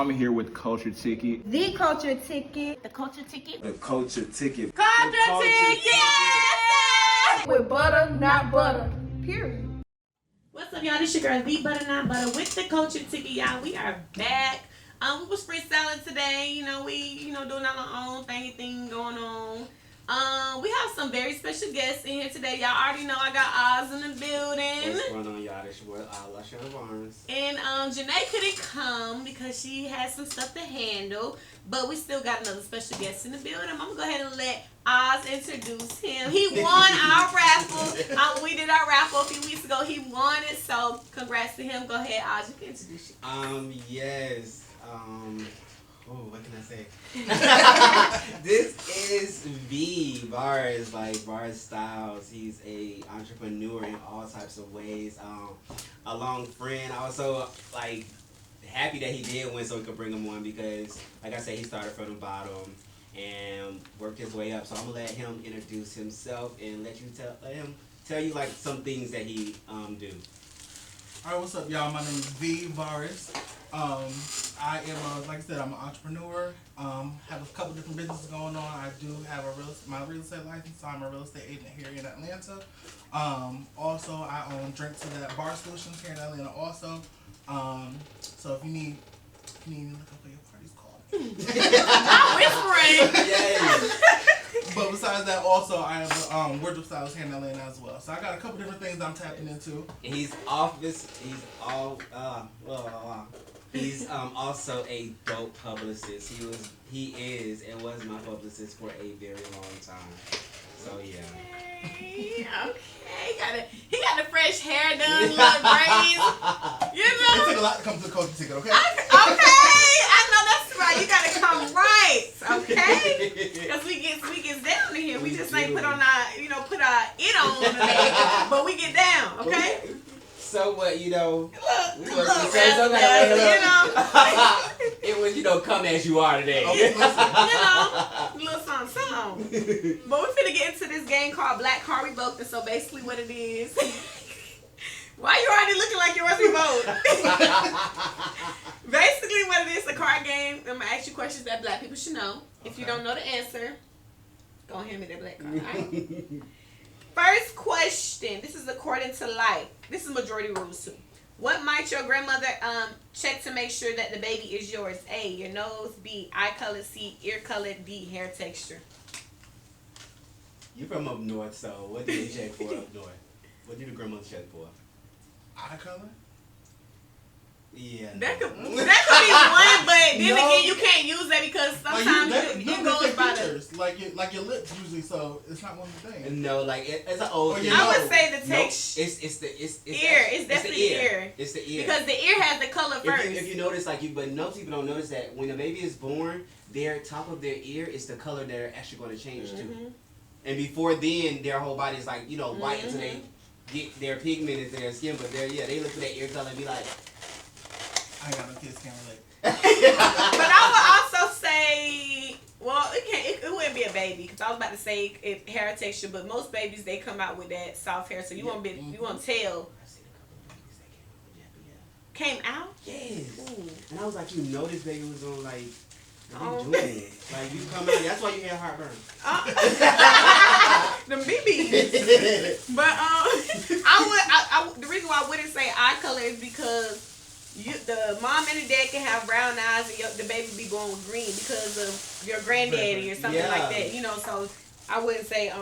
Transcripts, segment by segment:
I'm here with Culture Ticket. The Culture Ticket. The culture ticket. The culture ticket. Culture ticket. Yeah! With butter, not butter. Period. What's up, y'all? This your girl, The Butter Not Butter, with the culture ticket, y'all. We are back. We was freestyling today. We doing our own thing going on. We have some very special guests in here today. Y'all already know I got Oz in the building. What's going on, y'all? This your boy, Lashawn Barnes. And Janae couldn't come because she had some stuff to handle. But we still got another special guest in the building. I'm going to go ahead and let Oz introduce him. He won our raffle. We did our raffle a few weeks ago. He won it. So congrats to him. Go ahead, Oz. You can introduce you. Yes. What can I say? This is V Bars, like Bars Styles. He's a entrepreneur in all types of ways. A long friend. Also, like, happy that he did win, so we could bring him on because, like I said, he started from the bottom and worked his way up. So I'm gonna let him introduce himself and let him tell you like some things that he do. Alright, what's up, y'all? My name is V Varus. I am, like I said, I'm an entrepreneur. Have a couple different businesses going on. I do have my real estate license, so I'm a real estate agent here in Atlanta. Also, I own Drink to That Bar Solutions here in Atlanta also. So if you need to look up where your party's called. Not whispering. Yes. But besides that, also, I have a wardrobe stylist here in Atlanta as well. So I got a couple different things I'm tapping into. He's also a dope publicist. He is and was my publicist for a very long time. So yeah. Okay. He got the fresh hair done, little braids. It took a lot to come to the culture ticket, okay? Okay, I know that's right. You gotta come right, okay? Because we get down in here. We just ain't put our it on today, but we get down, okay? So what, Look, it was, come as you are today. Okay, little something. But we're finna get into this game called Black Card Revoked, and so basically what it is. Why you already looking like you was revoked? Basically what it is, a card game. I'm gonna ask you questions that black people should know. If you don't know the answer, go hand me that black card, alright? First question. This is according to life. This is majority rules too. What might your grandmother check to make sure that the baby is yours? A, your nose. B, eye color. C, ear color. D, hair texture. You from up north, so what did they check for up north? What did the grandmother check for? Eye color? Yeah. That could be one, but then again, you can't use that because sometimes it goes by the... Like your lips usually, so it's not one of the things. No, like it's an old thing. I would say the texture. Nope. It's ear. It's definitely ear. It's the ear. Because the ear has the color first. If you notice, but most people don't notice that when a baby is born, their top of their ear is the color they're actually going to change to. And before then, their whole body is like, white until they get their pigment into their skin. But they look at that ear color and be like, I ain't got no kids, can't relate. But I would also say, well, it wouldn't be a baby because I was about to say hair texture, but most babies they come out with that soft hair, so you won't tell. I've seen a couple of babies that came out with that, Came out? Yes. Ooh. And I was like, this baby was on like. What are you doing? Like you come out, that's why you had heartburn. The BB. But I would. The reason why I wouldn't say eye color is because the mom and the dad can have brown eyes and the baby be born with green because of your granddaddy or something like that. So I wouldn't say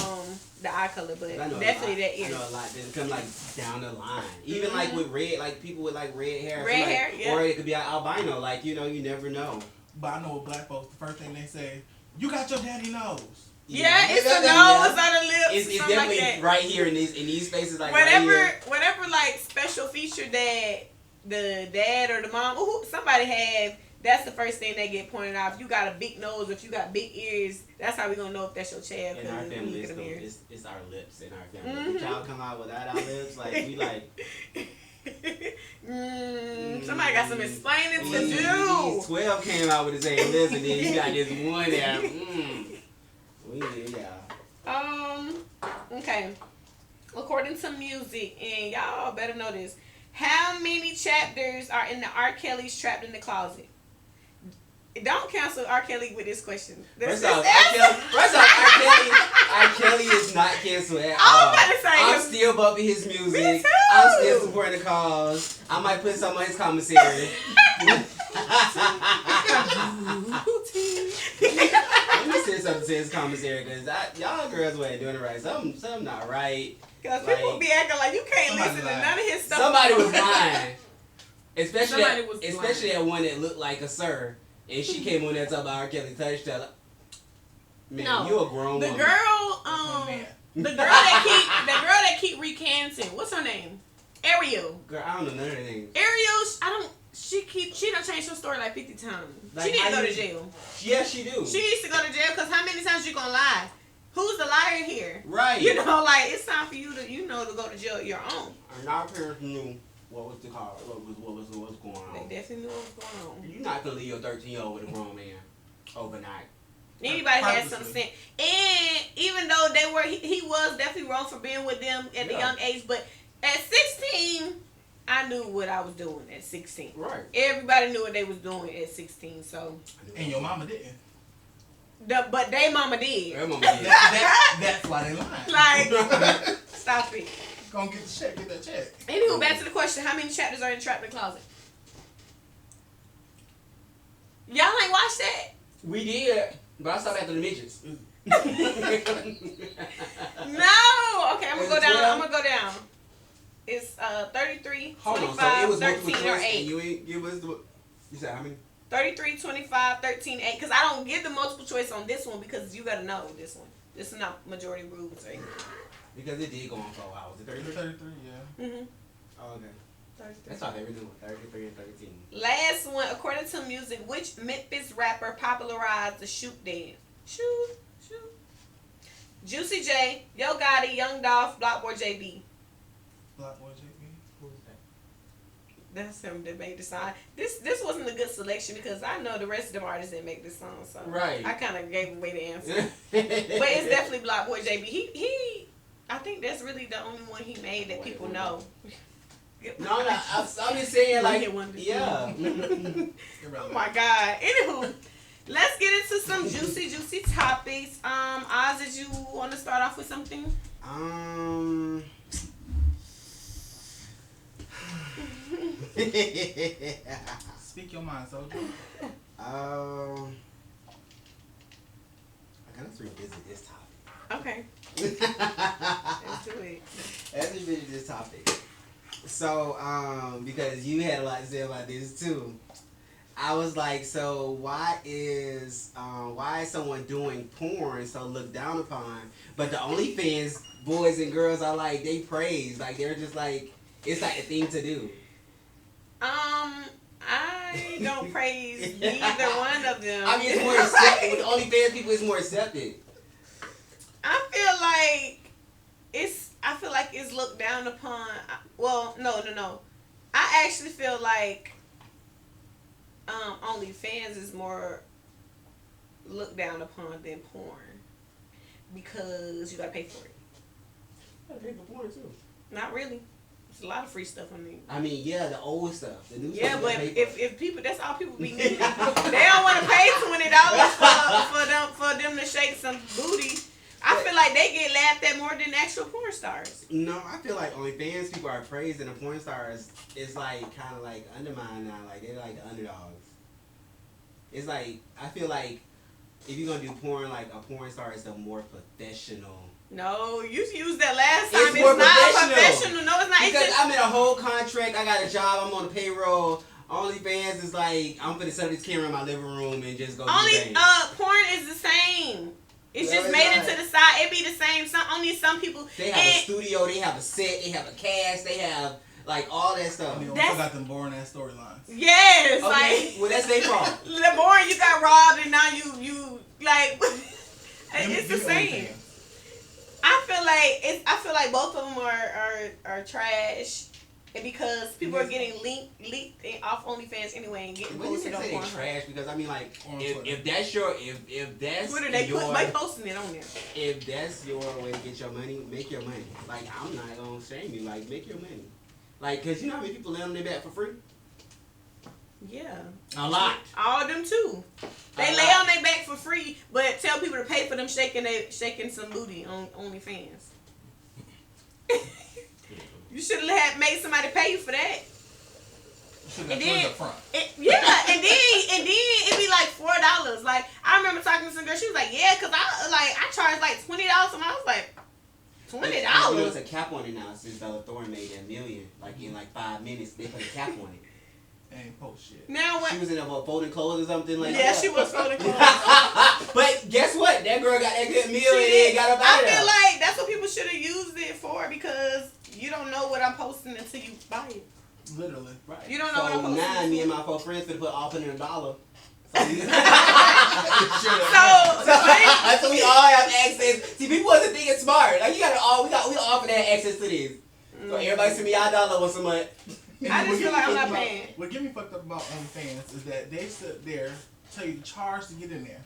the eye color, but definitely that ear. I know a lot that come like down the line. Even like with red, like people with like red hair. Red hair, yeah. Or it could be an albino. Like you never know. But I know with black folks, the first thing they say, you got your daddy nose. Yeah, it's the nose or the lips. It's something definitely like that. right here in these spaces, like whatever like special feature that the dad or the mom or somebody have, that's the first thing they get pointed out. If you got a big nose, if you got big ears, that's how we gonna know if that's your child. In our family, it's our lips in our family. If the child come out without our lips, like we like. Somebody got some explaining to do. 12 came out with his same lips, and then you got this one there. Okay. According to music, and y'all better know this, how many chapters are in the R. Kelly's Trapped in the Closet? Don't cancel R. Kelly with this question. First off, R. Kelly is not canceled at all. I'm about to say I'm still bumping his music. Me too. I'm still supporting the cause. I might put some on his commissary. Let me say something to his commissary because y'all girls wasn't doing it right. Something not right. Because people be acting like you can't listen to none of his stuff. Somebody was lying. Especially lying. that one that looked like a sir. And she came on there talking about R. Kelly touched her. Man, No. you a grown The woman. girl, the girl that keep recanting. What's her name? Ariel. Girl, I don't know none of her names. Ariel, she done changed her story like 50 times. Like, she need to go to jail. Yes, she do. She needs to go to jail because how many times you gonna lie? Who's the liar here? Right. You know, like it's time for you to, to go to jail your own. And our parents knew what was the cause, what was going on. They definitely knew what was going on. You're not gonna leave your 13-year-old with a grown man overnight. Anybody had some Purposely. sense. And even though he was definitely wrong for being with them at the young age, but at 16, I knew what I was doing at 16. Right. Everybody knew what they was doing at 16, so. And your mama didn't. But they mama did. Her mama did. That's why they lied. Like, stop it. Gonna get the check, get that check. Anywho, back to the question. How many chapters are in Trapped in the Closet? Y'all ain't watched that? We did, but I stopped after the midgets. No. Okay, I'm gonna go down. It's 33, Hold on, so 25, it was multiple 13, or choice, 8. and you ain't give us the. You said how many? 33, 25, 13, 8. Because I don't give the multiple choice on this one because you gotta know this one. This is not majority rules right here. Because it did go on for a while. Was it 33? 33, yeah. Mm-hmm. Oh, okay. 33. That's all they were doing. 33 and 13. Last one, according to music, which Memphis rapper popularized the shoot dance? Shoot. Juicy J, Yo Gotti, Young Dolph, Block Boy JB. Black Boy JB. Who was that? That's him that made the song. This wasn't a good selection because I know the rest of them artists didn't make this song, so Right. I kind of gave away the answer. But it's definitely Block Boy JB. He I think that's really the only one he made that people know. No, I'm just saying, like, yeah. Oh my God. Anywho, let's get into some juicy topics. Oz, did you want to start off with something? Speak your mind, soldier. I gotta revisit this topic. Okay. Let's do it. Let's revisit this topic. So, because you had a lot to say about this too. I was like, so why is someone doing porn so looked down upon? But the OnlyFans boys and girls are like, they praise, like they're just like, it's like a thing to do. I don't praise neither one of them. I mean, it's more accepted. With the OnlyFans people, it's more accepted. I feel like it's looked down upon. Well, no. I actually feel like OnlyFans is more looked down upon than porn because you gotta pay for it. You gotta pay for porn too. Not really. There's a lot of free stuff on there. I mean, yeah, the old stuff, the new Yeah, stuff. but if people, that's all people be needing. They don't want to pay $20 for them to shake some booty. I feel like they get laughed at more than actual porn stars. No, I feel like OnlyFans people are praised and the porn stars is like kind of like undermined now. Like they're like the underdogs. It's like I feel like if you're gonna do porn, like a porn star is the more professional. No, you used that last time. It's more not professional. No, it's not. Because It's just, I'm in a whole contract. I got a job. I'm on the payroll. OnlyFans is like I'm gonna set up this camera in my living room and just go. only porn is the same. It's No, just it's made not. into the side. It be the same. Only some people. They have a studio. They have a set. They have a cast. They have like all that stuff. I mean, That's- also got them boring ass storylines. Yes, Okay, well that's their fault. the boring. You got robbed and now you like. It's the Give me same. OnlyFans. I feel like both of them are trash, and because people are getting leaked off OnlyFans anyway and getting When you posted say on they Pornhub. trash, because I mean like On if Twitter. that's your if that's Twitter, they your posting it on there. if that's your way to get your money, make your money. Like I'm not gonna shame you. Like make your money. Like cause you know how many people lay on their back for free? Yeah, A lot. all of them too. They lay on their back for free, but tell people to pay for them shaking some booty on OnlyFans. You should have made somebody pay you for that. And then, yeah, and then it'd be like $4. Like I remember talking to some girl, she was like, yeah, cause I charged like $20, and I was like, $20. There was a cap on it now since Bella Thorne made that million. Like in like 5 minutes, they put a cap on it. Ain't post shit. Now what? She was in a folding clothes or something like that. Yeah, she was folding clothes. But guess what? That girl got that good meal and got up out I of there. feel like that's what people should have used it for because you don't know what I'm posting until you buy it. Literally. Right. You don't know what I'm posting. Now me and my 4 friends finna put all $100. So we all have access. See, people wasn't thinking smart. Like we all can have access to this. So everybody send me $1 once a month. I just feel like I'm not paying. What get me fucked up about OnlyFans is that they sit there, tell you the charge to get in there,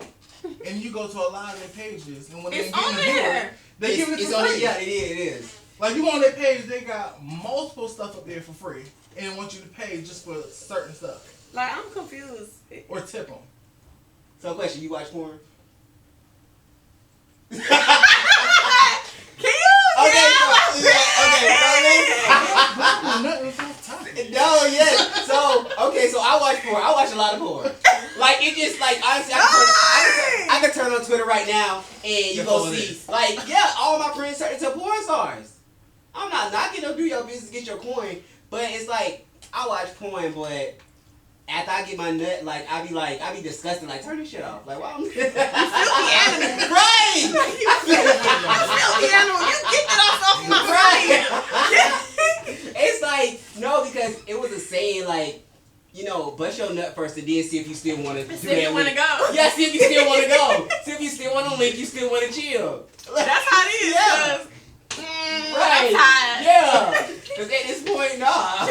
and you go to a lot of their pages, and when It's they on give it there. they give it It's for on free. it. Yeah, it is. Like you go on their page, they got multiple stuff up there for free, and they want you to pay just for certain stuff Like I'm confused. or tip them. So question, you watch porn? Can you? Okay, Nothing. no, yeah. So I watch porn. I watch a lot of porn. Like it just like honestly, I can turn on Twitter right now and you go see like all my friends turn into porn stars. I'm not knocking them. Do your business, get your coin, but it's like I watch porn, but after I get my nut, like I be disgusted. Like turn this shit off. Like why? I'm filthy animal, right? You filthy animal. You get that off my Right. It's like, no, because it was a saying like, bust your nut first and then see if you still want to do that. See if you want to go. Yeah, see if you still want to go. See if you still want to link, you still want to chill. That's how it is. Yeah. Right. I'm tired. Yeah. Because at this point, nah.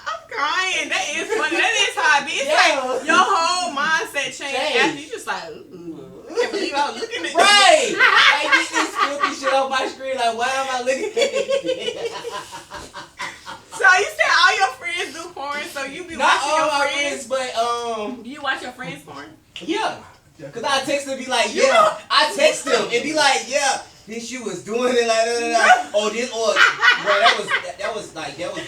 I'm crying. That is funny. That is how it be. It's Yeah. like your whole mindset changed after you just like, I can't believe I was looking at Right. Like, get this filthy shit off my screen. Like, why am I looking at it? So you said all your friends do porn, so you be Not watching all your my friends. but Do you watch your friends porn? yeah. Cause I text him and be like, yeah. I text him and be like, yeah. This you was doing it like that. Oh, this or bro, that was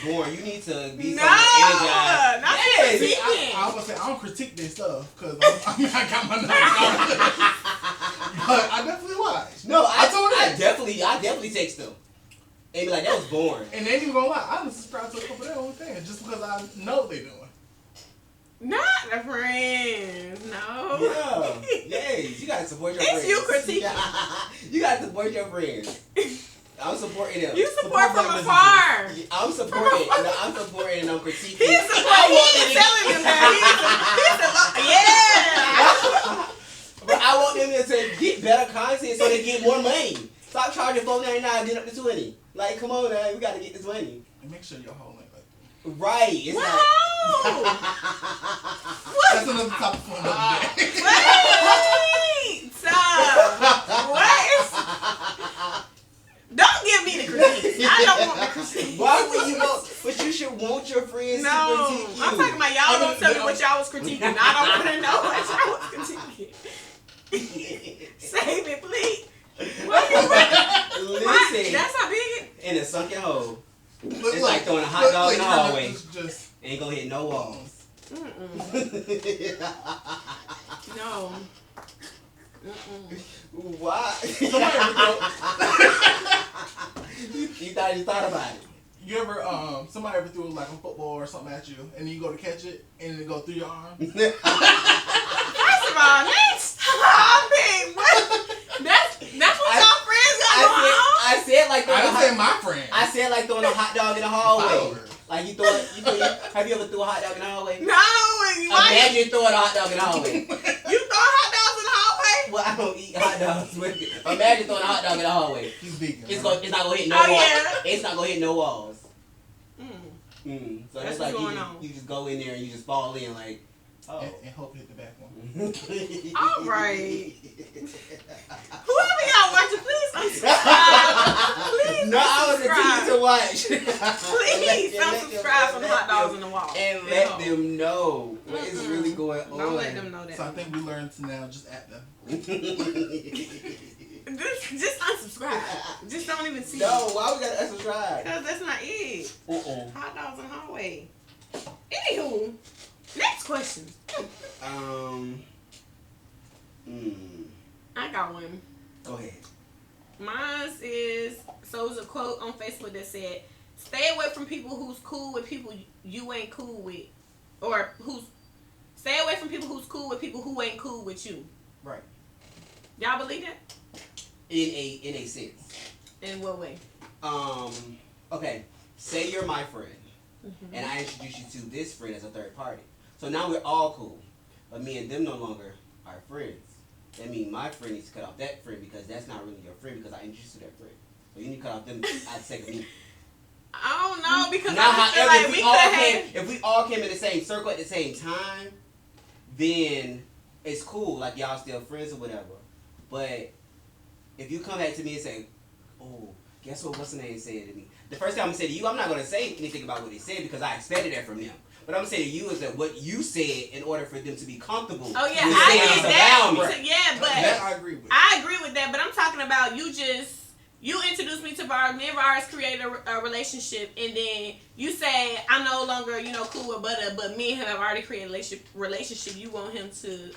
boring. You need to be No, energized. not Yes. critiquing. I was gonna say I don't critique their stuff because I got my nuts. But I definitely watch. No, I told her I that. definitely text them. And be like, that was boring. And they ain't even gonna lie. I done subscribed to a couple of their OnlyFans just because I know what they doing. Not the friends, no. Yeah. Yes. You gotta support your friends. It's you critiquing. You gotta support your friends. I'm supporting them. You support from afar. I'm supporting. No, I'm supporting and I'm critiquing. He's supporting. He's telling them that. Yeah. But I want them to get better content so they get more money. Stop charging $4.99, get up to $20. Like, come on, man, we gotta get this money. And make sure your whole link like that. Right. It's Wow. That's another topic for another day. Wait. What? Don't give me the critiques. I don't want the critiques. Why would you want? But you should want your friends No, to critique you. I'm talking about y'all don't tell me what y'all was critiquing. I don't want to know what y'all was critiquing. Save it, please. Listen. That's how big In a sunken hole. Look, It's like throwing a hot dog in the hallway. Just Ain't gonna hit no walls. No. Why? You thought about it. you ever somebody ever threw like a football or something at you and you go to catch it and it go through your arm? First of all, stop it. That's what y'all friends got going on? I said like I throwing didn't say my friend. I said like throwing a hot dog in the hallway. Like you throw it. Have you ever threw a hot dog in the hallway? No. Why Imagine throwing a hot dog in the hallway. you throw hot dogs in the hallway? Well, I don't eat hot dogs with it. Imagine throwing a hot dog in the hallway. He's vegan. It's right? not gonna hit no Oh, walls. yeah. It's not gonna hit no walls. Mm. So That's it's like what's going on. you just go in there and you just fall in like Oh. And hope hit the back one. All right. Whoever y'all watching, please unsubscribe. Please No, I was unsubscribe. to watch. Please unsubscribe from Hot Dogs on the Wall. And let them know what is really going on. Don't let them know that. So I think we learned to now just at them. Just unsubscribe. Just don't even see. No, why we gotta unsubscribe? Because that's not it. Hot Dogs in the Hallway. Anywho, next question. I got one. Go ahead. Mine is, so it was a quote on Facebook that said, stay away from people who's cool with people you ain't cool with. Or stay away from people who's cool with people who ain't cool with you. Right. Y'all believe that? In a sense. In what way? Okay. Say you're my friend, and I introduce you to this friend as a third party. So now we're all cool, but me and them no longer are friends. That means my friend needs to cut off that friend because that's not really your friend because I introduced you to that friend. So you need to cut off them out of sake of me. I don't know because Now, I feel however, like if we all came in the same circle at the same time, then it's cool. Like y'all still friends or whatever. But if you come back to me and say, "Oh, guess what? What's the name said to me?" The first time I'm saying to you, I'm not gonna say anything about what they said because I expected that from them. But I'm saying to you is that what you said in order for them to be comfortable. Oh yeah, with I saying get it's that. about me. Yeah, but That I agree with. I agree with that. But I'm talking about you introduced me to Var. Me and Varus created a relationship, and then you say I'm no longer cool with Butter, but me and him have already created a relationship. You want him to?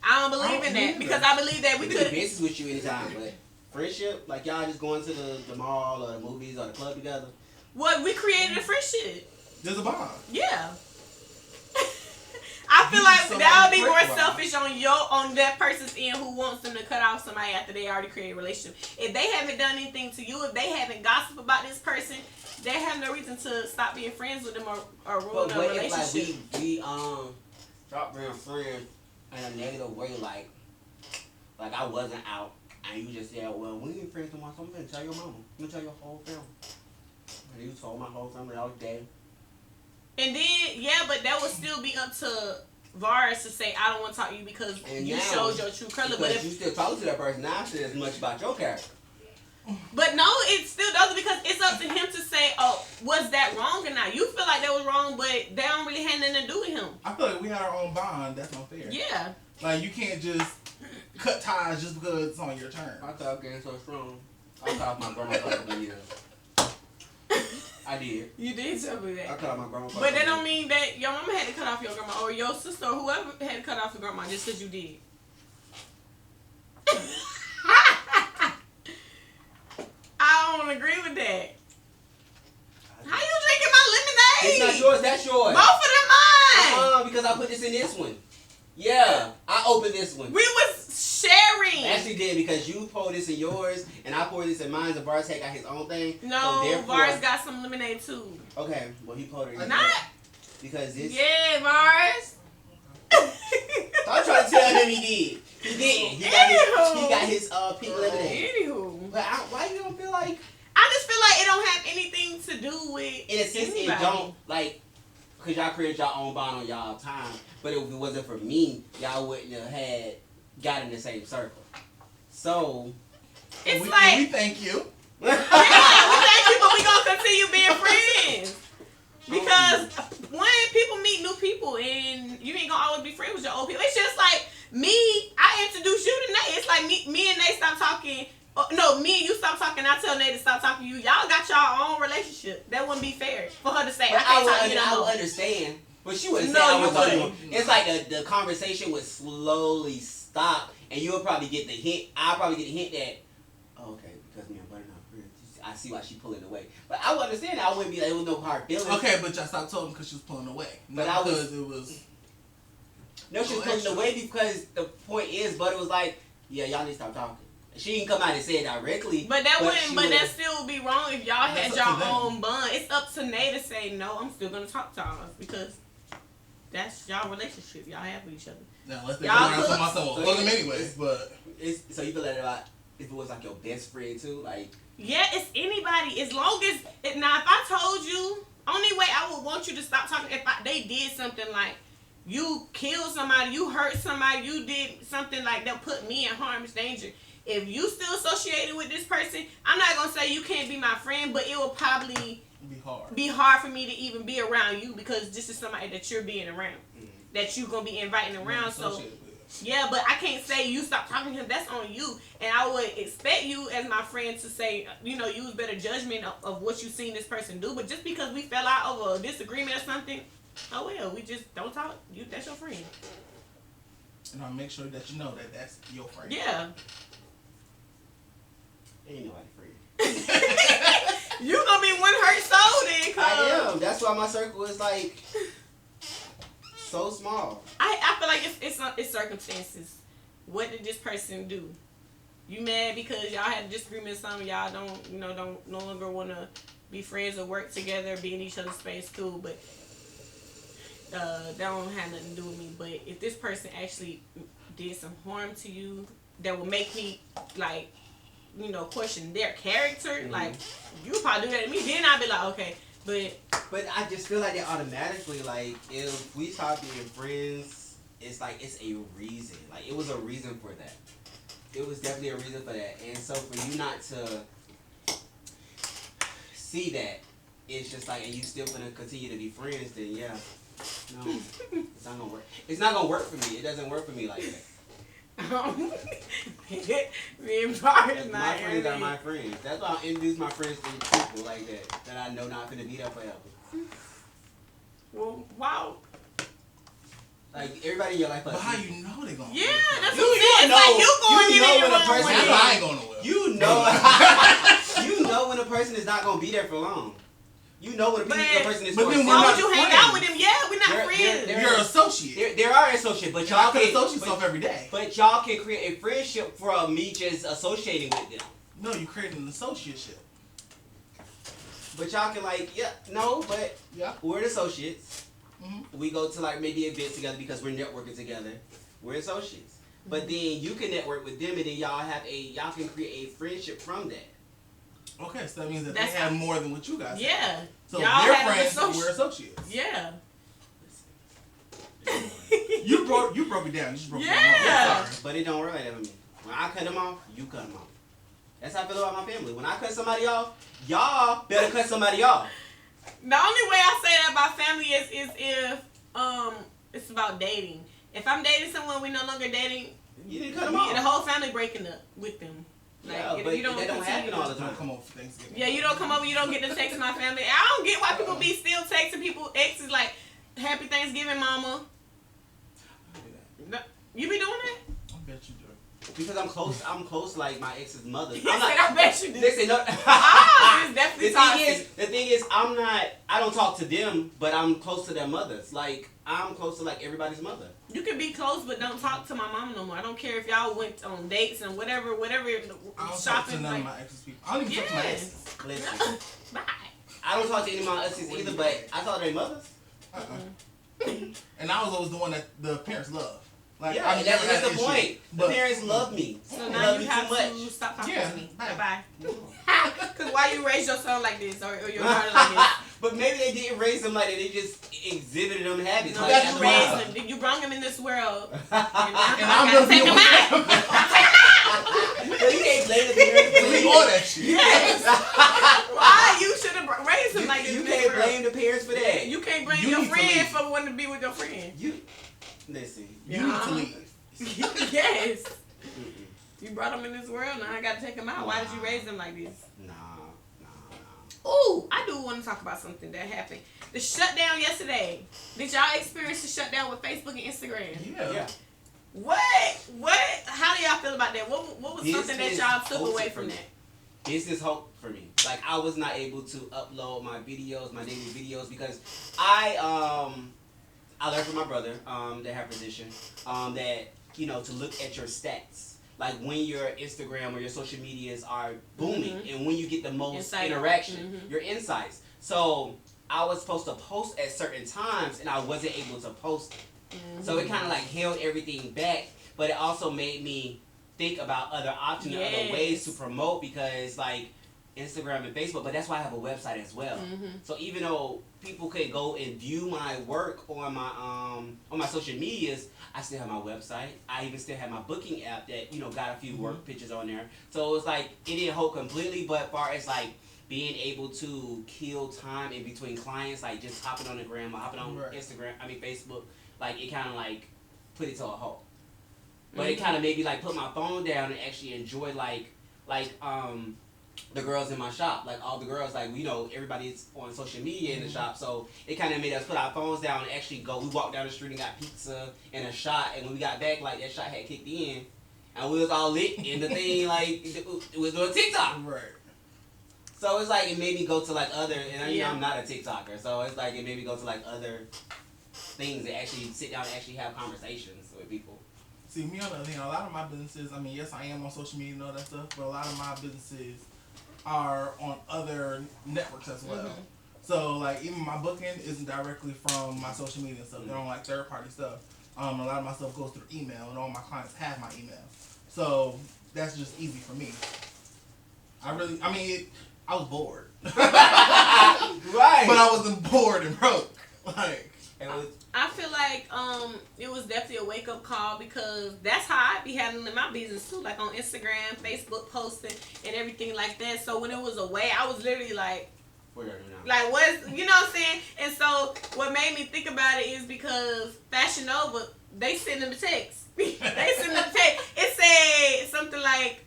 I don't believe in that because I believe that we could could do business with you anytime, but friendship, like y'all just going to the mall or the movies or the club together. What we created a friendship. There's a bond. Yeah. I feel like that would be more selfish on that person's end who wants them to cut off somebody after they already created a relationship. If they haven't done anything to you, if they haven't gossiped about this person, they have no reason to stop being friends with them or ruin their relationship. But we stop being friends in a negative way, like I wasn't out and you just said, well, we ain't friends no more, so I'm gonna tell your mama. I'm gonna tell your whole family. And you told my whole family I was dead. And then, but that would still be up to Varus to say, I don't want to talk to you because you showed your true color. But if you still talk to that person, now I said as much about your character. But no, it still doesn't because it's up to him to say, oh, was that wrong or not? You feel like that was wrong, but they don't really have nothing to do with him. I feel like we had our own bond. That's unfair. Yeah. Like, you can't just cut ties just because it's on your turn. I thought getting so strong. I cut off my grandma for a couple of years. I did. You did tell me that. I cut off my grandma. But that don't mean that your mama had to cut off your grandma or your sister or whoever had to cut off your grandma just because you did. I don't agree with that. How you drinking my lemonade? It's not yours, that's yours. Both of them mine. Because I put this in this one. Yeah, I opened this one. We was sharing. Actually did because you poured this in yours and I poured this in mine. And Varus got his own thing. No, so Varus got some lemonade too. Okay, well he poured it in. Not. Because this. Yeah, Varus. I'm trying to tell him he did. He didn't. He got his pink lemonade. Anywho. But why you don't feel like? I just feel like it don't have anything to do with In a sense, anybody. it don't like. Because y'all created your own bond on y'all time. But if it wasn't for me, y'all wouldn't have got in the same circle. So. It's we thank you. Yeah, we thank you, but we gonna continue being friends. Because when people meet new people and you ain't gonna always be friends with your old people. It's just like me, I introduced you to Nate. It's like me and Nate stop talking. No, me and you stop talking. I tell Nate to stop talking to you. Y'all got y'all own relationship. That wouldn't be fair for her to say. I would understand. But she wouldn't say I was talking. It's like the conversation would slowly stop, and you would probably get the hint. I'll probably get the hint that, oh, okay, because me and Butter not friends. I see why she pulling away. But I would understand that. I wouldn't be like, it was no hard feelings. Okay, but y'all stopped talking because she was pulling away. But not because it was. No, she was pulling away because the point is, Butter was like, yeah, y'all need to stop talking. She didn't come out and say it directly. But that still would be wrong if y'all had y'all own bond. It's up to Nate to say, no, I'm still gonna talk to y'all because that's y'all relationship y'all have with each other. Now, unless they come around to myself. Well, them anyways, but. So you feel like about if it was like your best friend too, like. Yeah, it's anybody. As long as now, if I told you, only way I would want you to stop talking if they did something like you killed somebody, you hurt somebody, you did something like that put me in harm's danger. If you still associated with this person, I'm not gonna say you can't be my friend, but it will probably be hard for me to even be around you because this is somebody that you're being around, that you're gonna be inviting around. So yeah, but I can't say you stop talking to him. That's on you. And I would expect you as my friend to say, you know, use better judgment of what you seen this person do. But just because we fell out over a disagreement or something, oh well, we just don't talk. That's your friend. And I'll make sure that you know that that's your friend. Yeah. Ain't nobody friend. You gonna be one hurt soul then, cause I am. That's why my circle is like so small. I feel like it's circumstances. What did this person do? You mad because y'all had a disagreement or something? Y'all don't no longer want to be friends or work together, be in each other's space, cool. But that don't have nothing to do with me. But if this person actually did some harm to you, that will make me like, you know, question their character. Like, you probably do that to me, then I'd be like, okay. But I just feel like they automatically, like, if we start being friends, it's like it's a reason. Like, it was a reason for that. It was definitely a reason for that. And so for you not to see that, it's just like, and you still gonna continue to be friends, then yeah. No, it's not gonna work. It's not gonna work for me. It doesn't work for me like that. Me and Bart, my friends are my friends. That's why I introduce my friends to people like that I know not gonna be there forever. Well, wow. Like everybody in your life. But how you know they gonna? Yeah, that's what I'm saying. Like you going you know when a person. That's why I ain't going nowhere. You know, you know when a person is not gonna be there for long. You know when a person is. But then why would you hang out with them? Yeah, we're not friends. You're an associate. There are associates, but y'all can associate yourself every day. But y'all can create a friendship from me just associating with them. No, you creating an associateship. But y'all can we're associates. Mm-hmm. We go to like maybe events together because we're networking together. We're associates. Mm-hmm. But then you can network with them, and then y'all can create a friendship from that. Okay, so that means that they have more than what you guys have. Yeah. So they're friends, we're associates. Yeah. You broke it down. You just broke it down. Yeah. But it don't work like that with me. When I cut them off, you cut them off. That's how I feel about my family. When I cut somebody off, y'all better cut somebody off. The only way I say that about family is if it's about dating. If I'm dating someone we're no longer dating, you didn't cut them off. The whole family breaking up with them. Like, yeah, but you don't that don't happen all the time. Don't come over for Thanksgiving. Yeah, you don't come over, you don't get to text my family. I don't get why people be still texting people exes like, Happy Thanksgiving, Mama. You be doing that? I bet you do. Because I'm close like my ex's mother. I bet you do. Listen, no. It's definitely the thing is, I don't talk to them, but I'm close to their mothers. Like, I'm close to like everybody's mother. You can be close, but don't talk to my mom no more. I don't care if y'all went on dates and whatever I don't talk to none of my ex's people. I don't even talk to my exes. Listen, bye. I don't talk to any of my exes either, but I talk to their mothers. And I was always the one that the parents love. Like, yeah, that's the point. The parents love me. So now you have to stop talking to me. Bye. Because why you raise your son like this or your daughter like this? But maybe they didn't raise them like that. They just exhibited them habits. No, like you raised them. You brought him in this world. And I'm going to take him out. So you can't blame the parents. Delete all that shit. Yes. Why? You should have raised him like this. You can't blame the parents for that. You can't blame your friend for wanting to be with your friend. Listen. You need to leave. Yes. You brought him in this world, now I gotta take him out. Why did you raise him like this? Nah. Ooh, I do want to talk about something that happened. The shutdown yesterday. Did y'all experience the shutdown with Facebook and Instagram? Yeah. What? How do y'all feel about that? What was something that y'all took away from that? Business hope for me. Like, I was not able to upload my videos, my daily videos, because I learned from my brother, that have position, that, to look at your stats. Like, when your Instagram or your social medias are booming, and when you get the most interaction, your insights. So, I was supposed to post at certain times, and I wasn't able to post it. So, it kind of, like, held everything back, but it also made me think about other options and other ways to promote, because, like, Instagram and Facebook, but that's why I have a website as well. So even though people could go and view my work on my social medias, I still have my website. I even still have my booking app that, you know, got a few work pictures on there. So it's like it didn't hold completely, but as far as like being able to kill time in between clients, like just hopping on the gram or hopping on Facebook, like it kind of like put it to a halt. But it kind of made me like put my phone down and actually enjoy like the girls in my shop, like all the girls, like, you know, everybody's on social media in the shop, so it kind of made us put our phones down and actually go. We walked down the street and got pizza and a shot, and when we got back, like that shot had kicked in, and we was all lit in the thing, like it was doing TikTok. Right. So it's like it made me go to like other, and you know, I'm not a TikToker, so it's like it made me go to like other things and actually sit down and actually have conversations with people. See, me on the other hand, a lot of my businesses, I mean, yes, I am on social media and all that stuff, but a lot of my businesses are on other networks as well. So, like, even my booking isn't directly from my social media and stuff. They're on, like, third-party stuff. A lot of my stuff goes through email, and all my clients have my email. So, that's just easy for me. I was bored. Right. But I wasn't bored and broke. Like, I feel like it was definitely a wake up call, because that's how I be handling my business too, like on Instagram, Facebook posting and everything like that. So when it was away, I was literally like what's, you know what I'm saying? And so what made me think about it is because Fashion Nova, they send them a text. It said something like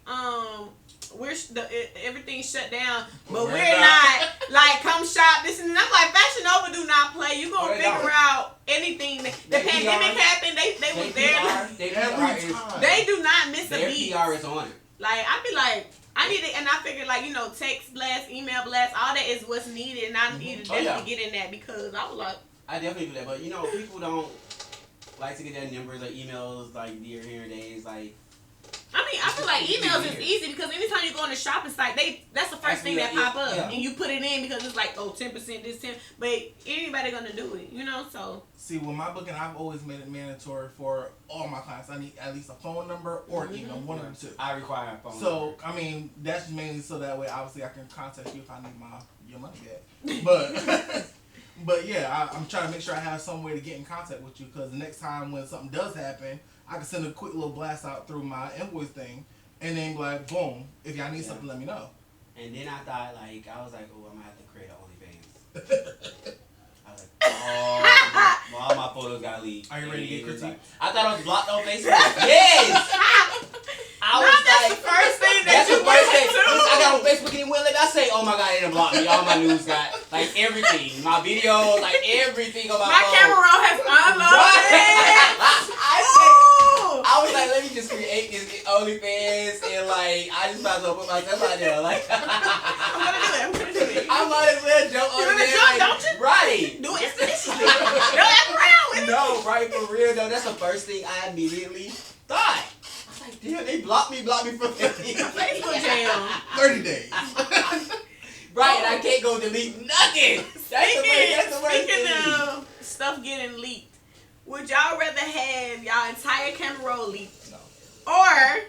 everything's shut down, but we're not. Like, come shop this and I'm like, Fashion Nova do not play. You gonna figure out anything. The pandemic happened. They was there. They do not miss a beat. Their PR is on it. Like, I be like, I need it, and I figured, like, you know, text blast, email blast, all that is what's needed, and I need to definitely get in that, because I was like, I definitely do that, but you know, people don't like to get their numbers or emails like here and days, like. I mean, I feel like emails is easy, because anytime you go on the shopping site, that's the first thing that pop up, and you put it in because it's like, oh, 10% this, 10, but anybody gonna do it, you know? So see, with my booking, I've always made it mandatory for all my clients. I need at least a phone number or an email, one of the two. I require a phone number. So I mean, that's mainly so that way, obviously, I can contact you if I need your money back. But yeah, I'm trying to make sure I have some way to get in contact with you, because the next time when something does happen, I can send a quick little blast out through my invoice thing, and then be like, boom, if y'all need something, let me know. And then I thought, like, I was like, oh, I'm going to have to create an OnlyFans. I was like, all my photos got leaked. Are you ready to get critiqued? Like, I thought I was blocked on Facebook. Yes! That's the first thing that you went to. I got on Facebook and it wouldn't let me. I say, oh my God, they done blocked me. All my news got, like, everything. My videos, like, everything on my phone. Camera roll has unloaded. I was like, let me just create this OnlyFans, and like, I just might as well put myself out there. Like, I'm gonna do it. I might as well jump on there. Like, don't you? Right. Do it expeditiously. Don't act around with it. No, right, for real though. That's the first thing I immediately thought. I was like, damn, they blocked me for 50 Facebook jail. 30 days. Right, and I can't go delete nothing. That's the worst Speaking thing. of stuff getting leaked, would y'all rather have y'all entire camera roll leaked, or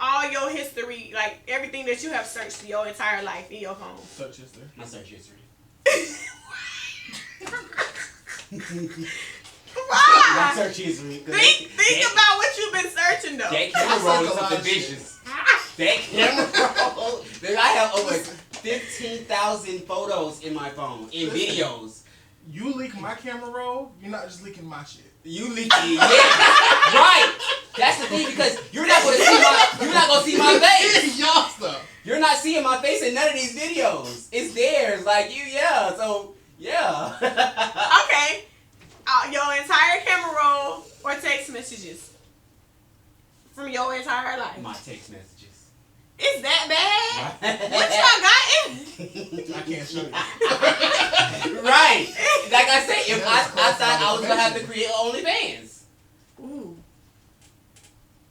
all your history, like everything that you have searched your entire life in your phone? Search history. My search history. Why? My search history. Think about what you've been searching though. That camera roll is something vicious. That camera roll. I have over 15,000 photos in my phone, in videos. You leak my camera roll, you're not just leaking my shit. You leak it, yeah. Right. That's the thing, because you're not gonna see my face. Y'all stuff. You're not seeing my face in none of these videos. It's theirs, like you, yeah. So yeah. Okay. Your entire camera roll or text messages from your entire life. My text messages. It's that bad? What y'all got in? I can't show you. Right. Like I said, if I thought I was gonna have to create OnlyFans. Ooh.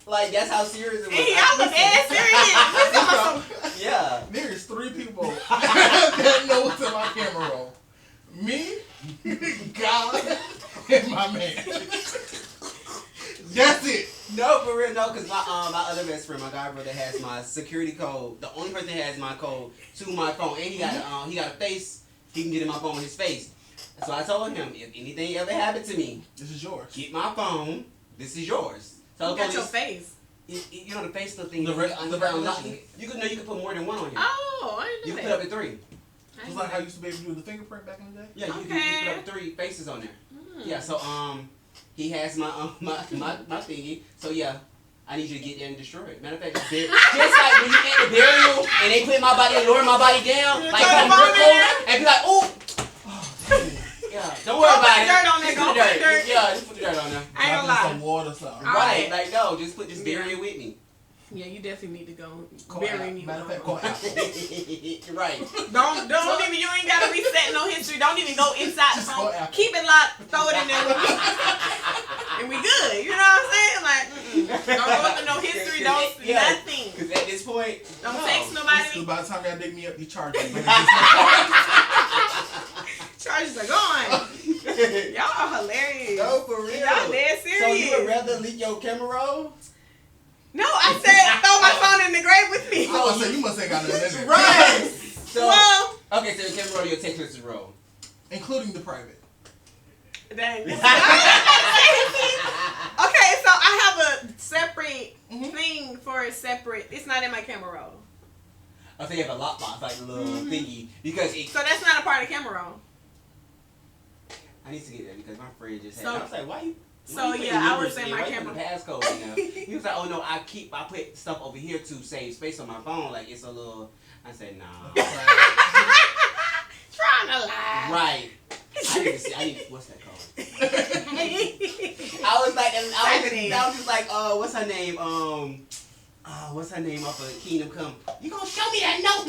Like, that's how serious it was. Hey, y'all look dead serious. Yeah. There's 3 people that know what's in my camera roll. Me, God, and my man. That's it. No, for real, no, because my other best friend, my guy brother, has my security code. The only person that has my code to my phone, and he got a face. He can get in my phone with his face. So I told him, if anything ever happened to me, this is yours. Get my phone. This is yours. So you got your face. You know the face little thing. The recognition. You can put more than one on here. Oh, I didn't You know can that. put up to 3. It's like how you used to be able to do the fingerprint back in the day. Yeah, you can put up 3 faces on there. Yeah, so he has my my thingy. So yeah, I need you to get there and destroy it. Matter of fact, just like when you get the burial and they put my body and lower my body down, like on and be like, oh. Yeah, don't worry about it. Dirt on there, just put the dirt. Yeah, just put the dirt on there. I ain't gonna lie. Some water, something. Right, like no, just bury it with me. Yeah, you definitely need to go Call bury out. me. Matter of fact, call out. Right. Don't even. You ain't gotta reset no history. Don't even go inside the Just phone. call out. Keep it locked. Throw it in there, and we good. You know what I'm saying? Like, don't go through no history. Don't nothing. Because at this point, Don't text nobody. So by the time y'all dig me up, you charge me. Charges are gone. Y'all are hilarious. No, for real. Y'all dead serious. So you would rather leak your camera roll? No, I said throw my phone in the grave with me. I was saying, you must have got nothing in there. Right. So Well, okay, so your camera roll, your text message roll. Including the private. dang. Okay, so I have a separate thing for a separate. It's not in my camera roll. I say you have a lockbox, like a little thingy, because So that's not a part of camera roll. I need to get that because my friend just had. So- I was like, why you? So, putting yeah, I numbers was in in? my Why you camera. putting the passcode in there? He was like, oh no, I put stuff over here to save space on my phone. Like it's a little. I said, nah. Trying to lie. Right. I need. What's that called? I was like, I was just like, what's her name? What's her name off of Kingdom Come? You gonna show me that note?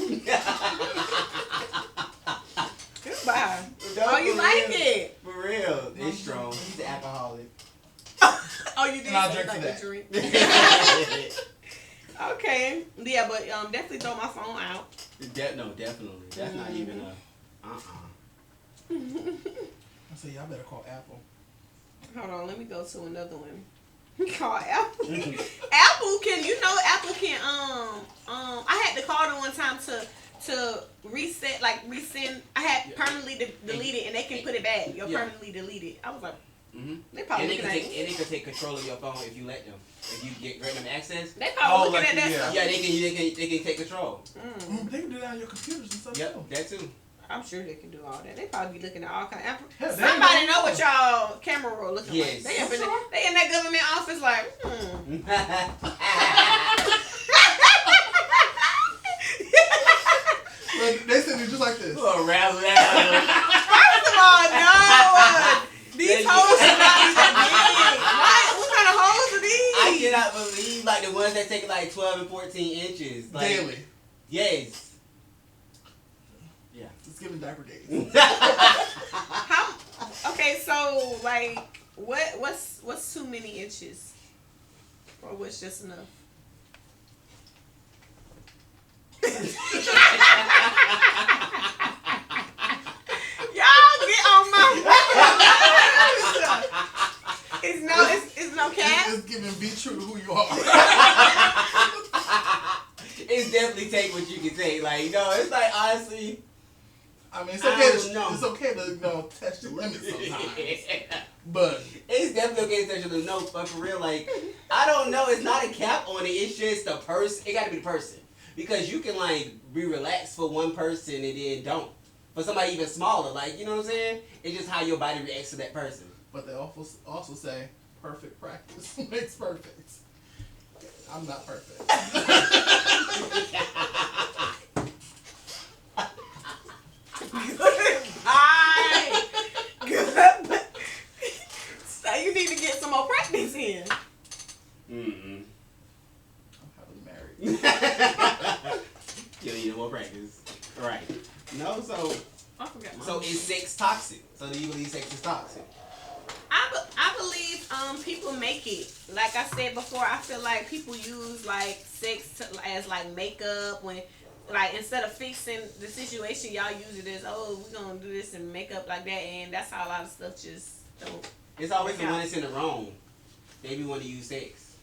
Goodbye. No, Oh, you for like real. it? For real. It's strong. He's an alcoholic. Oh, you did And I'll say drink like to a that. drink. Okay. Yeah, but definitely throw my phone out. No, definitely. That's not even a. I said, y'all better call Apple. Hold on, let me go to another one. Call Apple. Apple can I had to call them one time to reset, like resend. I had permanently deleted, and they can put it back. You're permanently deleted. I was like, they probably And they looking can at take and they can take control of your phone if you let them. If you grant them access. They probably looking like at that yeah. stuff. Yeah, they can take control. They can do that on your computers and stuff Yep, too. that too. I'm sure they can do all that. They probably be looking at all kind of. Hell, they Somebody know. know what y'all camera roll looking Yes. like. They in that government office like, But they said it just like this. Oh, rather First of all, no. These hoes should not be that big. What kind of hoes are these? I cannot believe like the ones that take like 12 and 14 inches. Like, Daily. Yes. Yeah. It's giving diaper days. How? Okay, so like, what's too many inches, or what's just enough? Y'all get on my nerves. It's no cap. It's giving be true to who you are. It's definitely take what you can take. Like, no, it's like honestly. I mean, it's I okay. don't know. It's okay to test your limits sometimes. But It's definitely okay to touch your no, but for real, like, I don't know. It's not a cap on it. It's just the person. It got to be the person. Because you can, like, be relaxed for one person and then don't. For somebody even smaller. Like, you know what I'm saying? It's just how your body reacts to that person. they also say perfect practice makes perfect. I'm not perfect. Goodbye. Good. So you need to get some more practice in. Mm-mm. I'm happily married. You need more practice. Right. No, so I forgot my is sex toxic? So do you believe sex is toxic? I believe people make it. Like I said before, I feel like people use like sex as like makeup when like instead of fixing the situation, y'all use it as we're gonna do this and make up like that, and that's how a lot of stuff just don't. It's always the Yeah. one that's in the wrong. They be want to use sex.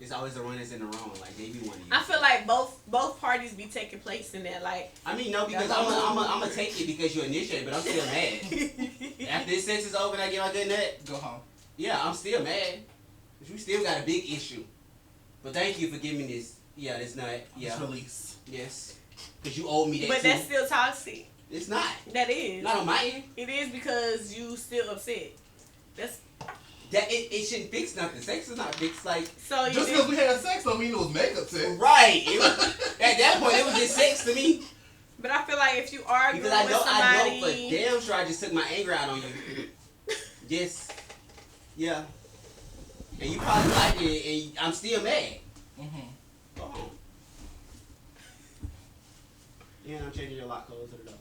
It's always the one that's in the wrong. Like they be wanting. I feel like both parties be taking place in that. Like I mean, no, because I'm gonna take it because you initiated, but I'm still mad. After this sex is over and I get my good nut, Go home. yeah, I'm still mad. But you still got a big issue. But thank you for giving me this. Yeah, this nut. Yeah. Just release. Yes. Because you owed me that but too. that's still toxic. It's not. That is. Not on my end. It is because you still upset. That's That it shouldn't fix nothing. Sex is not fixed. Like so. You Just because we had sex don't mean it was makeup sex. right. It was, at that point, it was just sex to me. But I feel like if you argue Because with somebody, I know for damn sure I just took my anger out on you. Yes. Yeah. And you probably like it, and I'm still mad. Mm-hmm. Go home. Yeah, I'm changing your lock clothes to the door.